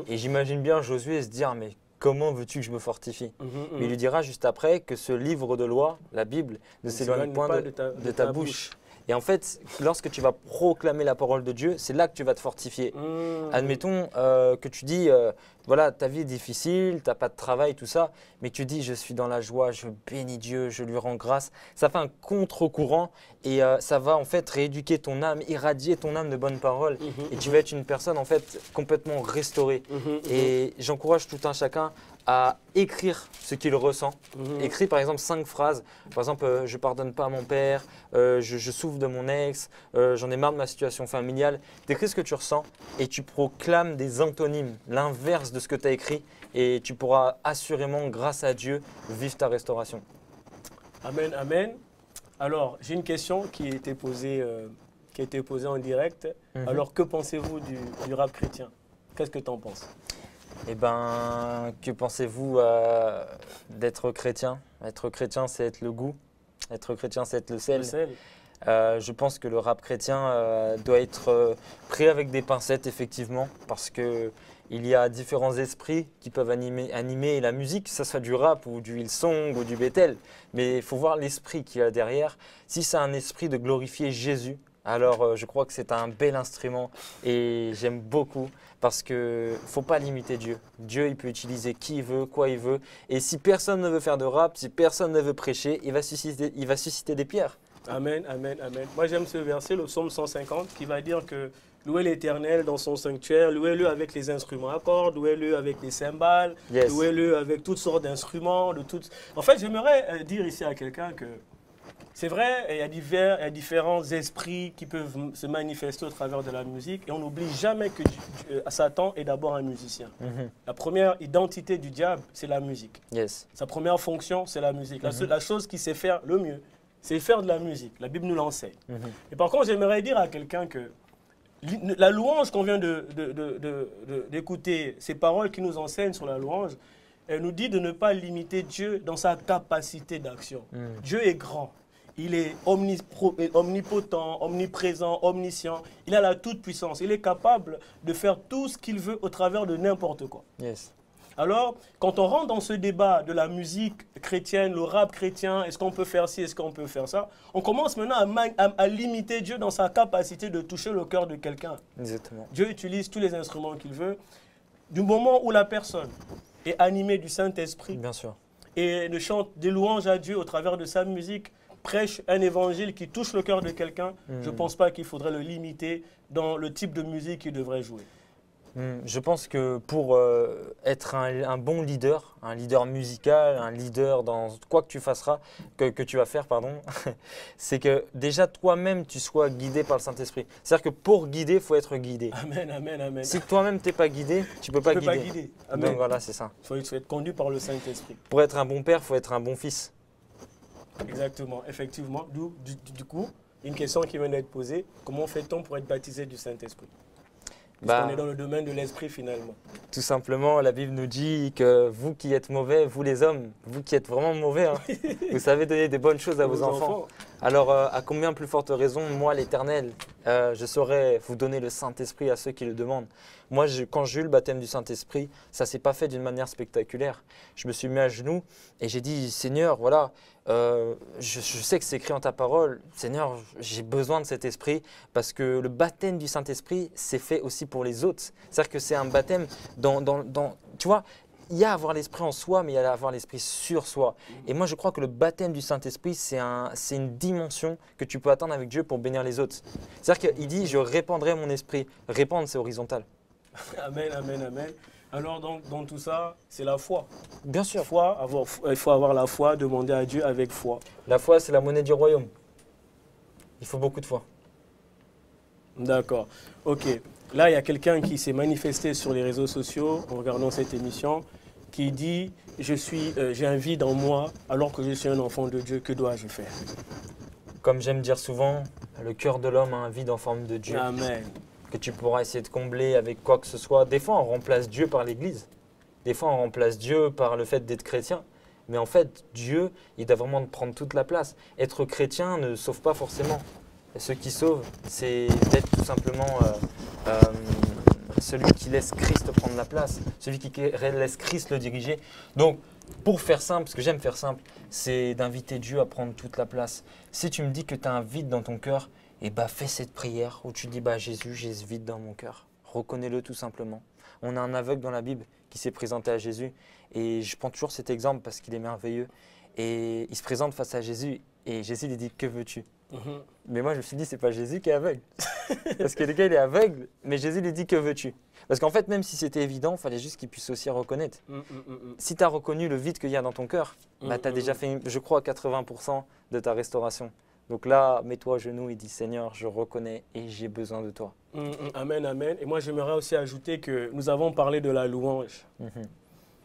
Et j'imagine bien Josué se dire mais comment veux-tu que je me fortifie? Mais il lui dira juste après que ce livre de loi, la Bible, ne s'éloigne point de ta bouche. Et en fait, lorsque tu vas proclamer la parole de Dieu, c'est là que tu vas te fortifier. Admettons que tu dis, voilà, ta vie est difficile, tu n'as pas de travail, tout ça, mais tu dis, je suis dans la joie, je bénis Dieu, je lui rends grâce. Ça fait un contre-courant et ça va en fait rééduquer ton âme, irradier ton âme de bonnes paroles. Et tu vas être une personne en fait complètement restaurée. Et j'encourage tout un chacun à écrire ce qu'il ressent. Écris par exemple 5 phrases. Par exemple, je pardonne pas à mon père, je souffre de mon ex, j'en ai marre de ma situation familiale. T'écris ce que tu ressens et tu proclames des antonymes, l'inverse de ce que tu as écrit et tu pourras assurément, grâce à Dieu, vivre ta restauration. Amen, amen. Alors, j'ai une question qui a été posée en direct. Alors, que pensez-vous du rap chrétien? Qu'est-ce que tu en penses? Eh bien, que pensez-vous d'être chrétien? Être chrétien, c'est être le goût. Être chrétien, c'est être le sel. Je pense que le rap chrétien doit être pris avec des pincettes, effectivement, parce qu'il y a différents esprits qui peuvent animer la musique, que ce soit du rap ou du Hillsong ou du Bethel. Mais il faut voir l'esprit qu'il y a derrière. Si c'est un esprit de glorifier Jésus, alors je crois que c'est un bel instrument et j'aime beaucoup parce qu'il ne faut pas limiter Dieu. Dieu, il peut utiliser qui il veut, quoi il veut. Et si personne ne veut faire de rap, si personne ne veut prêcher, il va susciter des pierres. Amen, amen, amen. Moi j'aime ce verset, le psaume 150, qui va dire que louez l'Éternel dans son sanctuaire, louez-le avec les instruments à cordes, louez-le avec les cymbales, louez-le avec toutes sortes d'instruments. En fait, j'aimerais dire ici à quelqu'un que C'est vrai, il y a différents esprits qui peuvent se manifester au travers de la musique et on n'oublie jamais que Satan est d'abord un musicien. La première identité du diable, c'est la musique. Yes. Sa première fonction, c'est la musique. La chose qu'il sait faire le mieux, c'est faire de la musique. La Bible nous l'enseigne. Et par contre, j'aimerais dire à quelqu'un que la louange qu'on vient d'écouter, ces paroles qui nous enseignent sur la louange, elle nous dit de ne pas limiter Dieu dans sa capacité d'action. Dieu est grand. Il est omnipotent, omniprésent, omniscient. Il a la toute-puissance. Il est capable de faire tout ce qu'il veut au travers de n'importe quoi. Yes. Alors, quand on rentre dans ce débat de la musique chrétienne, le rap chrétien, est-ce qu'on peut faire ci, est-ce qu'on peut faire ça, on commence maintenant à limiter Dieu dans sa capacité de toucher le cœur de quelqu'un. Exactement. Dieu utilise tous les instruments qu'il veut. Du moment où la personne est animée du Saint-Esprit Bien sûr. et ne chante des louanges à Dieu au travers de sa musique, prêche un évangile qui touche le cœur de quelqu'un, je ne pense pas qu'il faudrait le limiter dans le type de musique qu'il devrait jouer. Je pense que pour être un bon leader, un leader musical, un leader dans quoi que tu fasseras, que tu vas faire, pardon, c'est que déjà toi-même tu sois guidé par le Saint-Esprit. C'est-à-dire que pour guider, il faut être guidé. Amen, amen, amen. Si toi-même tu n'es pas guidé, tu ne peux pas guider. Amen. Donc voilà, c'est ça. Il faut être conduit par le Saint-Esprit. Pour être un bon père, il faut être un bon fils. Exactement, effectivement. Du coup, une question qui vient d'être posée, comment fait-on pour être baptisé du Saint-Esprit? Parce qu'on est dans le domaine de l'esprit finalement. Tout simplement, la Bible nous dit que vous qui êtes mauvais, vous les hommes, vous qui êtes vraiment mauvais, hein, vous savez donner des bonnes choses à vos enfants. Alors, à combien plus forte raison, moi l'Éternel, je saurais vous donner le Saint-Esprit à ceux qui le demandent. Moi, quand j'ai eu le baptême du Saint-Esprit, ça ne s'est pas fait d'une manière spectaculaire. Je me suis mis à genoux et j'ai dit, Seigneur, voilà, je sais que c'est écrit en ta parole. Seigneur, j'ai besoin de cet esprit parce que le baptême du Saint-Esprit, c'est fait aussi pour les autres. C'est-à-dire que c'est un baptême tu vois, il y a à avoir l'esprit en soi, mais il y a à avoir l'esprit sur soi. Et moi, je crois que le baptême du Saint-Esprit, c'est une dimension que tu peux atteindre avec Dieu pour bénir les autres. C'est-à-dire qu'il dit, je répandrai mon esprit. Répandre, c'est horizontal. Amen, amen, amen. Alors, donc, dans tout ça, c'est la foi. Bien sûr. Il faut avoir la foi, demander à Dieu avec foi. La foi, c'est la monnaie du royaume. Il faut beaucoup de foi. D'accord. Ok. Là, il y a quelqu'un qui s'est manifesté sur les réseaux sociaux en regardant cette émission, qui dit « j'ai un vide en moi alors que je suis un enfant de Dieu, que dois-je faire ?» Comme j'aime dire souvent, le cœur de l'homme a un vide en forme de Dieu. Amen. Que tu pourras essayer de combler avec quoi que ce soit. Des fois, on remplace Dieu par l'Église. Des fois, on remplace Dieu par le fait d'être chrétien. Mais en fait, Dieu, il doit vraiment prendre toute la place. Être chrétien ne sauve pas forcément. Et ce qui sauve, c'est d'être tout simplement celui qui laisse Christ prendre la place, celui qui laisse Christ le diriger. Donc, pour faire simple, parce que j'aime faire simple, c'est d'inviter Dieu à prendre toute la place. Si tu me dis que tu as un vide dans ton cœur, eh ben, fais cette prière où tu dis Jésus, j'ai ce vide dans mon cœur. Reconnais-le tout simplement. On a un aveugle dans la Bible qui s'est présenté à Jésus et je prends toujours cet exemple parce qu'il est merveilleux. Et il se présente face à Jésus et Jésus lui dit « Que veux-tu » Mais moi je me suis dit c'est pas Jésus qui est aveugle. Parce que le gars il est aveugle, mais Jésus lui dit « Que veux-tu » Parce qu'en fait même si c'était évident, il fallait juste qu'il puisse aussi reconnaître. Si tu as reconnu le vide qu'il y a dans ton cœur, bah, tu as déjà fait, je crois, 80% de ta restauration. Donc là, mets-toi à genoux et dis « Seigneur, je reconnais et j'ai besoin de toi. » Amen, amen. Et moi, j'aimerais aussi ajouter que nous avons parlé de la louange.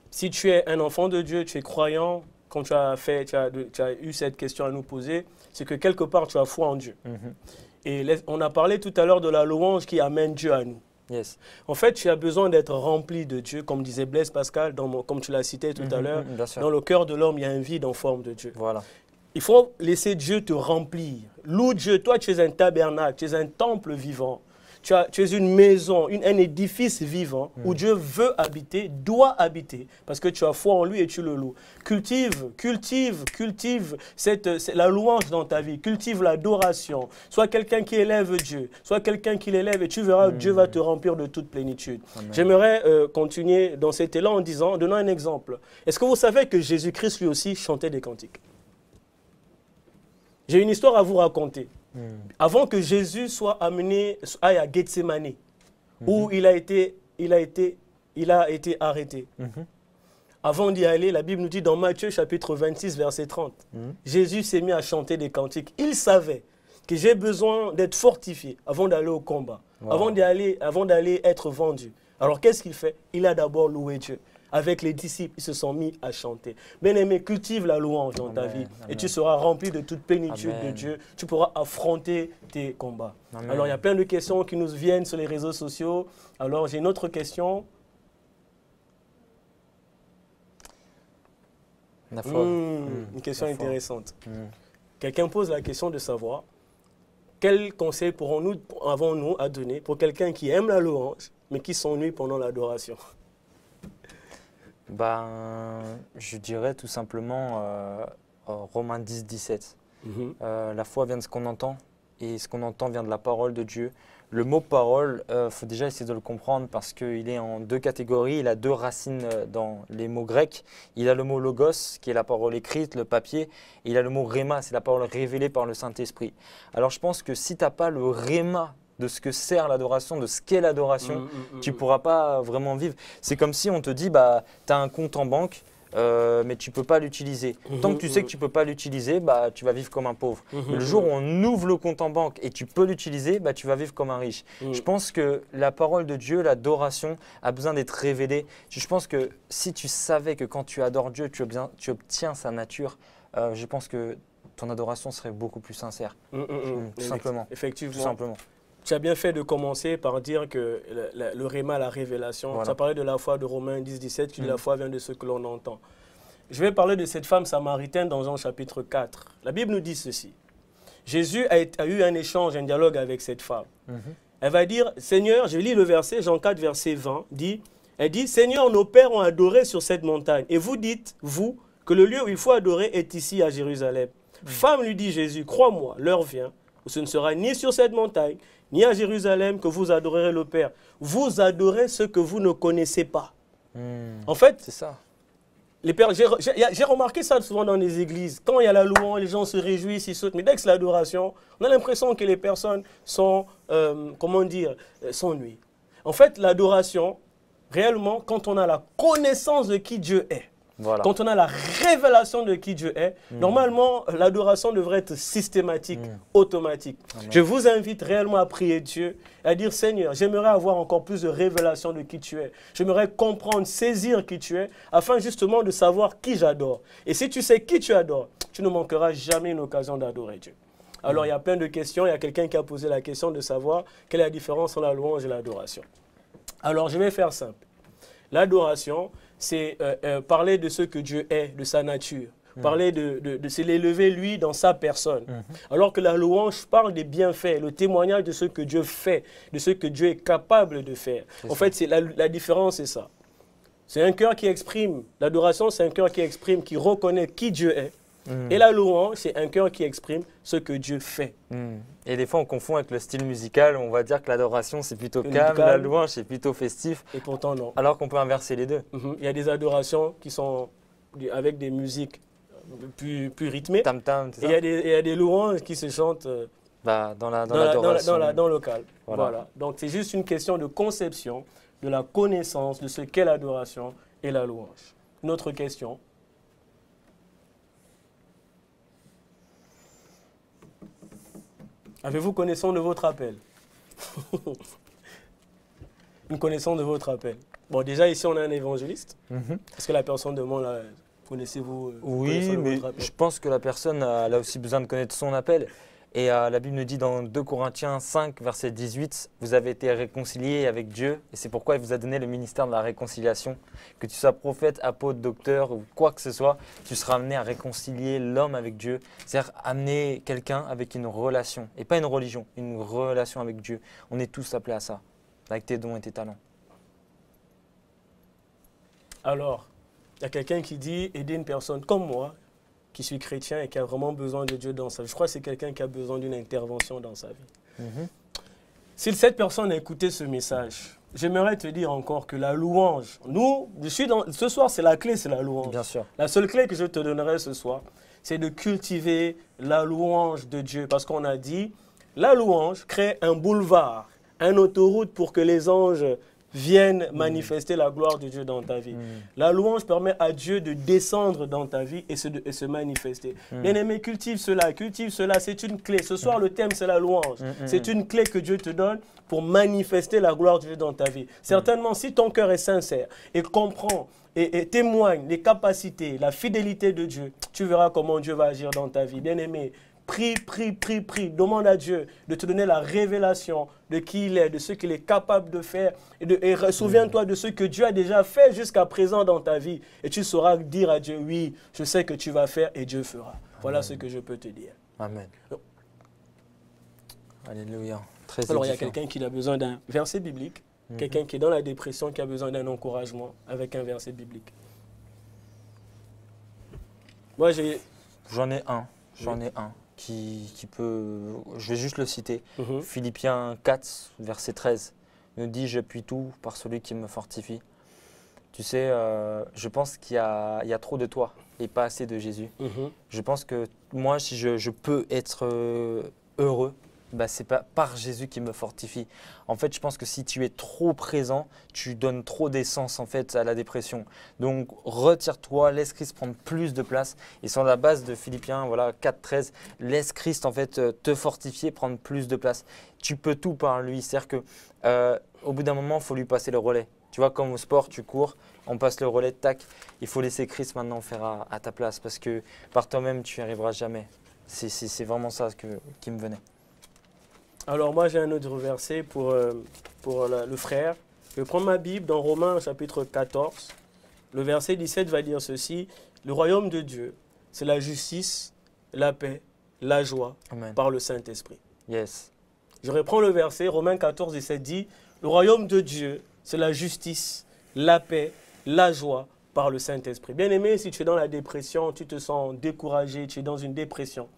Si tu es un enfant de Dieu, tu es croyant, quand tu as eu cette question à nous poser, c'est que quelque part, tu as foi en Dieu. Et on a parlé tout à l'heure de la louange qui amène Dieu à nous. Yes. En fait, tu as besoin d'être rempli de Dieu, comme disait Blaise Pascal, comme tu l'as cité tout à l'heure. Dans le cœur de l'homme, il y a un vide en forme de Dieu. Voilà. Il faut laisser Dieu te remplir. Loue Dieu. Toi, tu es un tabernacle, tu es un temple vivant. Tu es une maison, un édifice vivant où Dieu veut habiter, doit habiter, parce que tu as foi en lui et tu le loues. Cultive la louange dans ta vie. Cultive l'adoration. Sois quelqu'un qui élève Dieu. Sois quelqu'un qui l'élève et tu verras que Dieu va te remplir de toute plénitude. J'aimerais continuer dans cet élan en donnant un exemple. Est-ce que vous savez que Jésus-Christ lui aussi chantait des cantiques? J'ai une histoire à vous raconter. Avant que Jésus soit amené à Gethsémani, où il a été arrêté. Avant d'y aller, la Bible nous dit dans Matthieu chapitre 26, verset 30, Jésus s'est mis à chanter des cantiques. Il savait que j'ai besoin d'être fortifié avant d'aller au combat, avant d'aller être vendu. Alors qu'est-ce qu'il fait? Il a d'abord loué Dieu. Avec les disciples, ils se sont mis à chanter. Bien-aimé, cultive la louange dans ta vie et tu seras rempli de toute plénitude de Dieu. Tu pourras affronter tes combats. Amen. Alors, il y a plein de questions qui nous viennent sur les réseaux sociaux. Alors, j'ai une autre question. Une question intéressante. Quelqu'un pose la question de savoir quel conseil avons-nous à donner pour quelqu'un qui aime la louange, mais qui s'ennuie pendant l'adoration? Je dirais tout simplement Romains 10, 17. La foi vient de ce qu'on entend et ce qu'on entend vient de la parole de Dieu. Le mot parole, faut déjà essayer de le comprendre parce qu'il est en deux catégories. Il a deux racines dans les mots grecs. Il a le mot logos, qui est la parole écrite, le papier. Et il a le mot rhéma, c'est la parole révélée par le Saint-Esprit. Alors je pense que si tu n'as pas le rhéma de ce que sert l'adoration, de ce qu'est l'adoration, tu ne pourras pas vraiment vivre. C'est comme si on te dit, tu as un compte en banque, mais tu ne peux pas l'utiliser. Tant que tu sais que tu ne peux pas l'utiliser, tu vas vivre comme un pauvre. Mais le jour où on ouvre le compte en banque et tu peux l'utiliser, tu vas vivre comme un riche. Je pense que la parole de Dieu, l'adoration, a besoin d'être révélée. Je pense que si tu savais que quand tu adores Dieu, tu obtiens sa nature, je pense que ton adoration serait beaucoup plus sincère. Tout simplement. Effectivement. Tout simplement. Tu as bien fait de commencer par dire que le rhéma, la révélation, voilà. Tu as parlé de la foi de Romains 10, 17, tu dis la foi vient de ce que l'on entend. Je vais parler de cette femme samaritaine dans Jean chapitre 4. La Bible nous dit ceci. Jésus a eu un échange, un dialogue avec cette femme. Elle va dire, Seigneur, je lis le verset, Jean 4, verset 20, elle dit, Seigneur, nos pères ont adoré sur cette montagne. Et vous dites, vous, que le lieu où il faut adorer est ici à Jérusalem. Femme, lui dit Jésus, crois-moi, l'heure vient où ce ne sera ni sur cette montagne, ni à Jérusalem que vous adorerez le Père. Vous adorez ce que vous ne connaissez pas. En fait, c'est ça. J'ai remarqué ça souvent dans les églises. Quand il y a la louange, les gens se réjouissent, ils sautent. Mais dès que c'est l'adoration, on a l'impression que les personnes sont, s'ennuient. En fait, l'adoration, réellement, quand on a la connaissance de qui Dieu est, voilà. Quand on a la révélation de qui Dieu est, normalement, l'adoration devrait être systématique, automatique. Amen. Je vous invite réellement à prier Dieu, à dire, Seigneur, j'aimerais avoir encore plus de révélation de qui tu es. J'aimerais comprendre, saisir qui tu es, afin justement de savoir qui j'adore. Et si tu sais qui tu adores, tu ne manqueras jamais une occasion d'adorer Dieu. Alors, il y a plein de questions. Il y a quelqu'un qui a posé la question de savoir quelle est la différence entre la louange et l'adoration. Alors, je vais faire simple. L'adoration, c'est parler de ce que Dieu est, de sa nature. Parler de se l'élever, lui, dans sa personne. Alors que la louange parle des bienfaits, le témoignage de ce que Dieu fait, de ce que Dieu est capable de faire. En fait, la différence, c'est ça. C'est un cœur qui exprime. L'adoration, c'est un cœur qui exprime, qui reconnaît qui Dieu est. Et la louange, c'est un cœur qui exprime ce que Dieu fait. Et des fois, on confond avec le style musical. On va dire que l'adoration, c'est plutôt calme, la louange, c'est plutôt festif. Et pourtant, non. Alors qu'on peut inverser les deux. Il y a des adorations qui sont avec des musiques plus rythmées. Tam-tam, c'est ça. Et il y a des louanges qui se chantent dans le calme. Voilà. Donc, c'est juste une question de conception, de la connaissance de ce qu'est l'adoration et la louange. Une autre question. Avez-vous connaissance de votre appel? Une connaissance de votre appel. Bon, déjà, ici, on a un évangéliste. Est-ce que la personne demande, connaissez-vous Oui, mais je pense que la personne elle a aussi besoin de connaître son appel. Et la Bible nous dit dans 2 Corinthiens 5, verset 18, vous avez été réconciliés avec Dieu et c'est pourquoi il vous a donné le ministère de la réconciliation. Que tu sois prophète, apôtre, docteur ou quoi que ce soit, tu seras amené à réconcilier l'homme avec Dieu. C'est-à-dire amener quelqu'un avec une relation, et pas une religion, une relation avec Dieu. On est tous appelés à ça, avec tes dons et tes talents. Alors, il y a quelqu'un qui dit aider une personne comme moi, qui suis chrétien et qui a vraiment besoin de Dieu dans sa vie. Je crois que c'est quelqu'un qui a besoin d'une intervention dans sa vie. Si cette personne a écouté ce message, j'aimerais te dire encore que la louange, ce soir, c'est la clé, c'est la louange. Bien sûr. La seule clé que je te donnerai ce soir, c'est de cultiver la louange de Dieu. Parce qu'on a dit, la louange crée un boulevard, une autoroute pour que les anges viennent manifester la gloire de Dieu dans ta vie. La louange permet à Dieu de descendre dans ta vie et se manifester. Bien-aimé, cultive cela, c'est une clé. Ce soir, le thème, c'est la louange. C'est une clé que Dieu te donne pour manifester la gloire de Dieu dans ta vie. Certainement, si ton cœur est sincère et comprend et témoigne les capacités, la fidélité de Dieu, tu verras comment Dieu va agir dans ta vie. Bien-aimé, prie. Demande à Dieu de te donner la révélation de qui il est, de ce qu'il est capable de faire. Et souviens-toi de ce que Dieu a déjà fait jusqu'à présent dans ta vie. Et tu sauras dire à Dieu, oui, je sais que tu vas faire et Dieu fera. Voilà ce que je peux te dire. Amen. Alléluia. Alors, il y a quelqu'un qui a besoin d'un verset biblique. Quelqu'un qui est dans la dépression, qui a besoin d'un encouragement avec un verset biblique. Moi, j'en ai un qui peut, je vais juste le citer. Philippiens 4, verset 13, nous dit « J'appuie tout par celui qui me fortifie ». Tu sais, je pense qu'il y a trop de toi et pas assez de Jésus. Je pense que moi, si je peux être heureux, bah, c'est pas par Jésus qui me fortifie. En fait, je pense que si tu es trop présent, tu donnes trop d'essence en fait à la dépression. Donc, retire-toi, laisse Christ prendre plus de place. Et sur la base de Philippiens, voilà, 4.13, laisse Christ en fait te fortifier, prendre plus de place. Tu peux tout par lui. C'est-à-dire que au bout d'un moment, il faut lui passer le relais. Tu vois, comme au sport, tu cours, on passe le relais, tac. Il faut laisser Christ maintenant faire à ta place parce que par toi-même, tu n'y arriveras jamais. C'est vraiment ça qui me venait. Alors moi j'ai un autre verset pour le frère. Je vais prendre ma Bible dans Romains chapitre 14. Le verset 17 va dire ceci. Le royaume de Dieu, c'est la justice, la paix, la joie. Amen. Par le Saint-Esprit. Yes. Je reprends le verset, Romains 14, 17 dit, le royaume de Dieu, c'est la justice, la paix, la joie par le Saint-Esprit. Bien-aimé, si tu es dans la dépression, tu te sens découragé, tu es dans une dépression.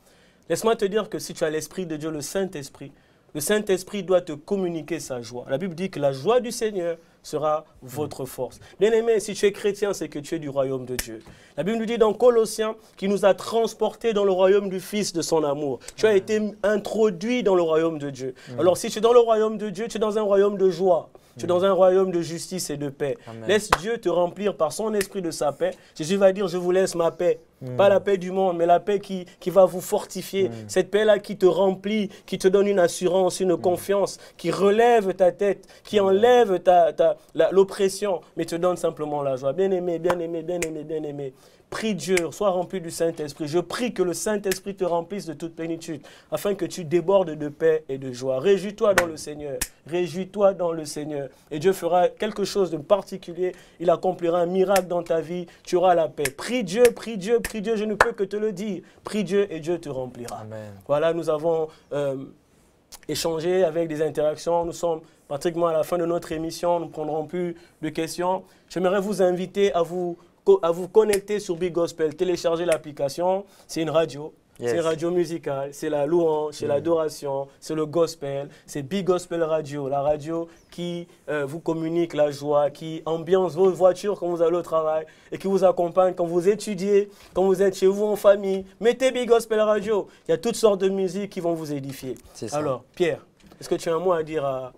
Laisse-moi te dire que si tu as l'Esprit de Dieu, le Saint-Esprit doit te communiquer sa joie. La Bible dit que la joie du Seigneur sera votre force. Bien-aimé, si tu es chrétien, c'est que tu es du royaume de Dieu. La Bible nous dit dans Colossiens qu'il nous a transportés dans le royaume du Fils de son amour. Tu as été introduit dans le royaume de Dieu. Alors si tu es dans le royaume de Dieu, tu es dans un royaume de joie. Tu es dans un royaume de justice et de paix. Amen. Laisse Dieu te remplir par son esprit de sa paix. Jésus va dire, je vous laisse ma paix. Pas la paix du monde, mais la paix qui va vous fortifier. Cette paix-là qui te remplit, qui te donne une assurance, une confiance, qui relève ta tête, qui enlève l'oppression, mais te donne simplement la joie. Bien-aimé, bien-aimé, bien-aimé, bien-aimé. Prie Dieu, sois rempli du Saint-Esprit. Je prie que le Saint-Esprit te remplisse de toute plénitude, afin que tu débordes de paix et de joie. Réjouis-toi dans le Seigneur. Réjouis-toi dans le Seigneur. Et Dieu fera quelque chose de particulier. Il accomplira un miracle dans ta vie. Tu auras la paix. Prie Dieu, prie Dieu, prie Dieu. Je ne peux que te le dire. Prie Dieu et Dieu te remplira. Amen. Voilà, nous avons échangé avec des interactions. Nous sommes pratiquement à la fin de notre émission. Nous ne prendrons plus de questions. J'aimerais vous inviter à vous connecter sur Big Gospel, télécharger l'application. C'est une radio. Yes. C'est une radio musicale, c'est la louange, c'est l'adoration, c'est le gospel, c'est Big Gospel Radio, la radio qui vous communique la joie, qui ambiance vos voitures quand vous allez au travail et qui vous accompagne quand vous étudiez, quand vous êtes chez vous en famille. Mettez Big Gospel Radio, il y a toutes sortes de musiques qui vont vous édifier. Alors, Pierre, est-ce que tu as un mot à dire à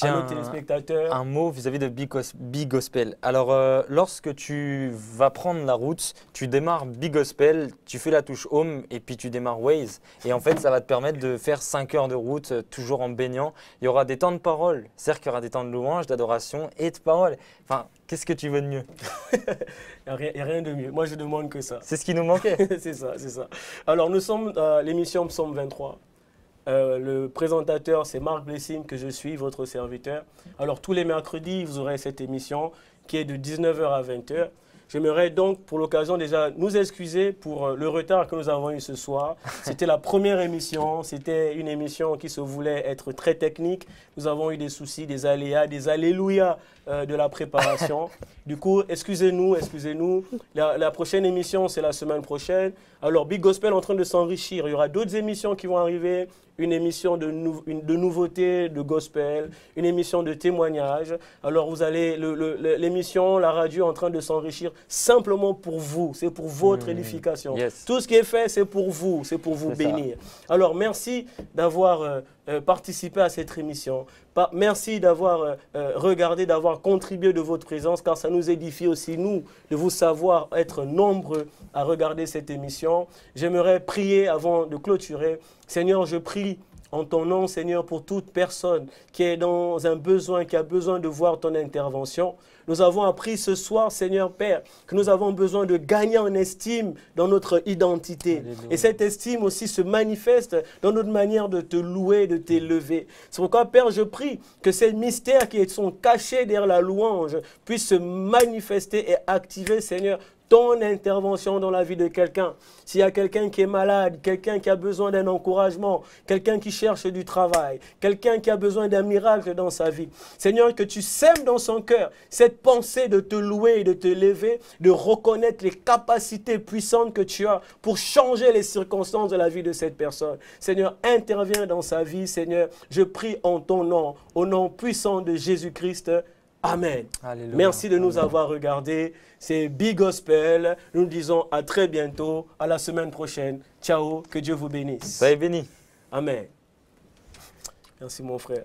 nos téléspectateurs? Un mot vis-à-vis de Big Gospel. Alors, lorsque tu vas prendre la route, tu démarres Big Gospel, tu fais la touche Home et puis tu démarres Waze. Et en fait, ça va te permettre de faire 5 heures de route, toujours en baignant. Il y aura des temps de parole. Certes, il y aura des temps de louange, d'adoration et de parole. Enfin, qu'est-ce que tu veux de mieux? Il n'y a rien de mieux. Moi, je demande que ça. C'est ce qui nous manquait. C'est ça, c'est ça. Alors, nous sommes à l'émission Psaume 23. Le présentateur, c'est Marc Blessing, que je suis, votre serviteur. Alors, tous les mercredis, vous aurez cette émission qui est de 19h à 20h. J'aimerais donc, pour l'occasion, déjà nous excuser pour le retard que nous avons eu ce soir. C'était la première émission. C'était une émission qui se voulait être très technique. Nous avons eu des soucis, des aléas, des alléluia de la préparation. Du coup, excusez-nous, excusez-nous. La prochaine émission, c'est la semaine prochaine. Alors, Big Gospel est en train de s'enrichir. Il y aura d'autres émissions qui vont arriver. Une émission de nouveautés, de gospel, une émission de témoignages. Alors, vous allez, l'émission, la radio est en train de s'enrichir. simplement pour vous, c'est pour votre édification. Yes. Tout ce qui est fait, c'est pour vous bénir. Alors, merci d'avoir participé à cette émission. Merci d'avoir regardé, d'avoir contribué de votre présence, car ça nous édifie aussi, nous, de vous savoir être nombreux à regarder cette émission. J'aimerais prier avant de clôturer. Seigneur, je prie en ton nom, Seigneur, pour toute personne qui est dans un besoin, qui a besoin de voir ton intervention. Nous avons appris ce soir, Seigneur Père, que nous avons besoin de gagner en estime dans notre identité. Alléluia. Et cette estime aussi se manifeste dans notre manière de te louer, de t'élever. C'est pourquoi, Père, je prie que ces mystères qui sont cachés derrière la louange puissent se manifester et activer, Seigneur, ton intervention dans la vie de quelqu'un. S'il y a quelqu'un qui est malade, quelqu'un qui a besoin d'un encouragement, quelqu'un qui cherche du travail, quelqu'un qui a besoin d'un miracle dans sa vie. Seigneur, que tu sèmes dans son cœur cette pensée de te louer et de te lever, de reconnaître les capacités puissantes que tu as pour changer les circonstances de la vie de cette personne. Seigneur, interviens dans sa vie, Seigneur. Je prie en ton nom, au nom puissant de Jésus-Christ. Amen. Alléluia. Merci de nous avoir regardés. C'est Big Gospel. Nous disons à très bientôt, à la semaine prochaine. Ciao, que Dieu vous bénisse. Soyez bénis. Amen. Merci mon frère.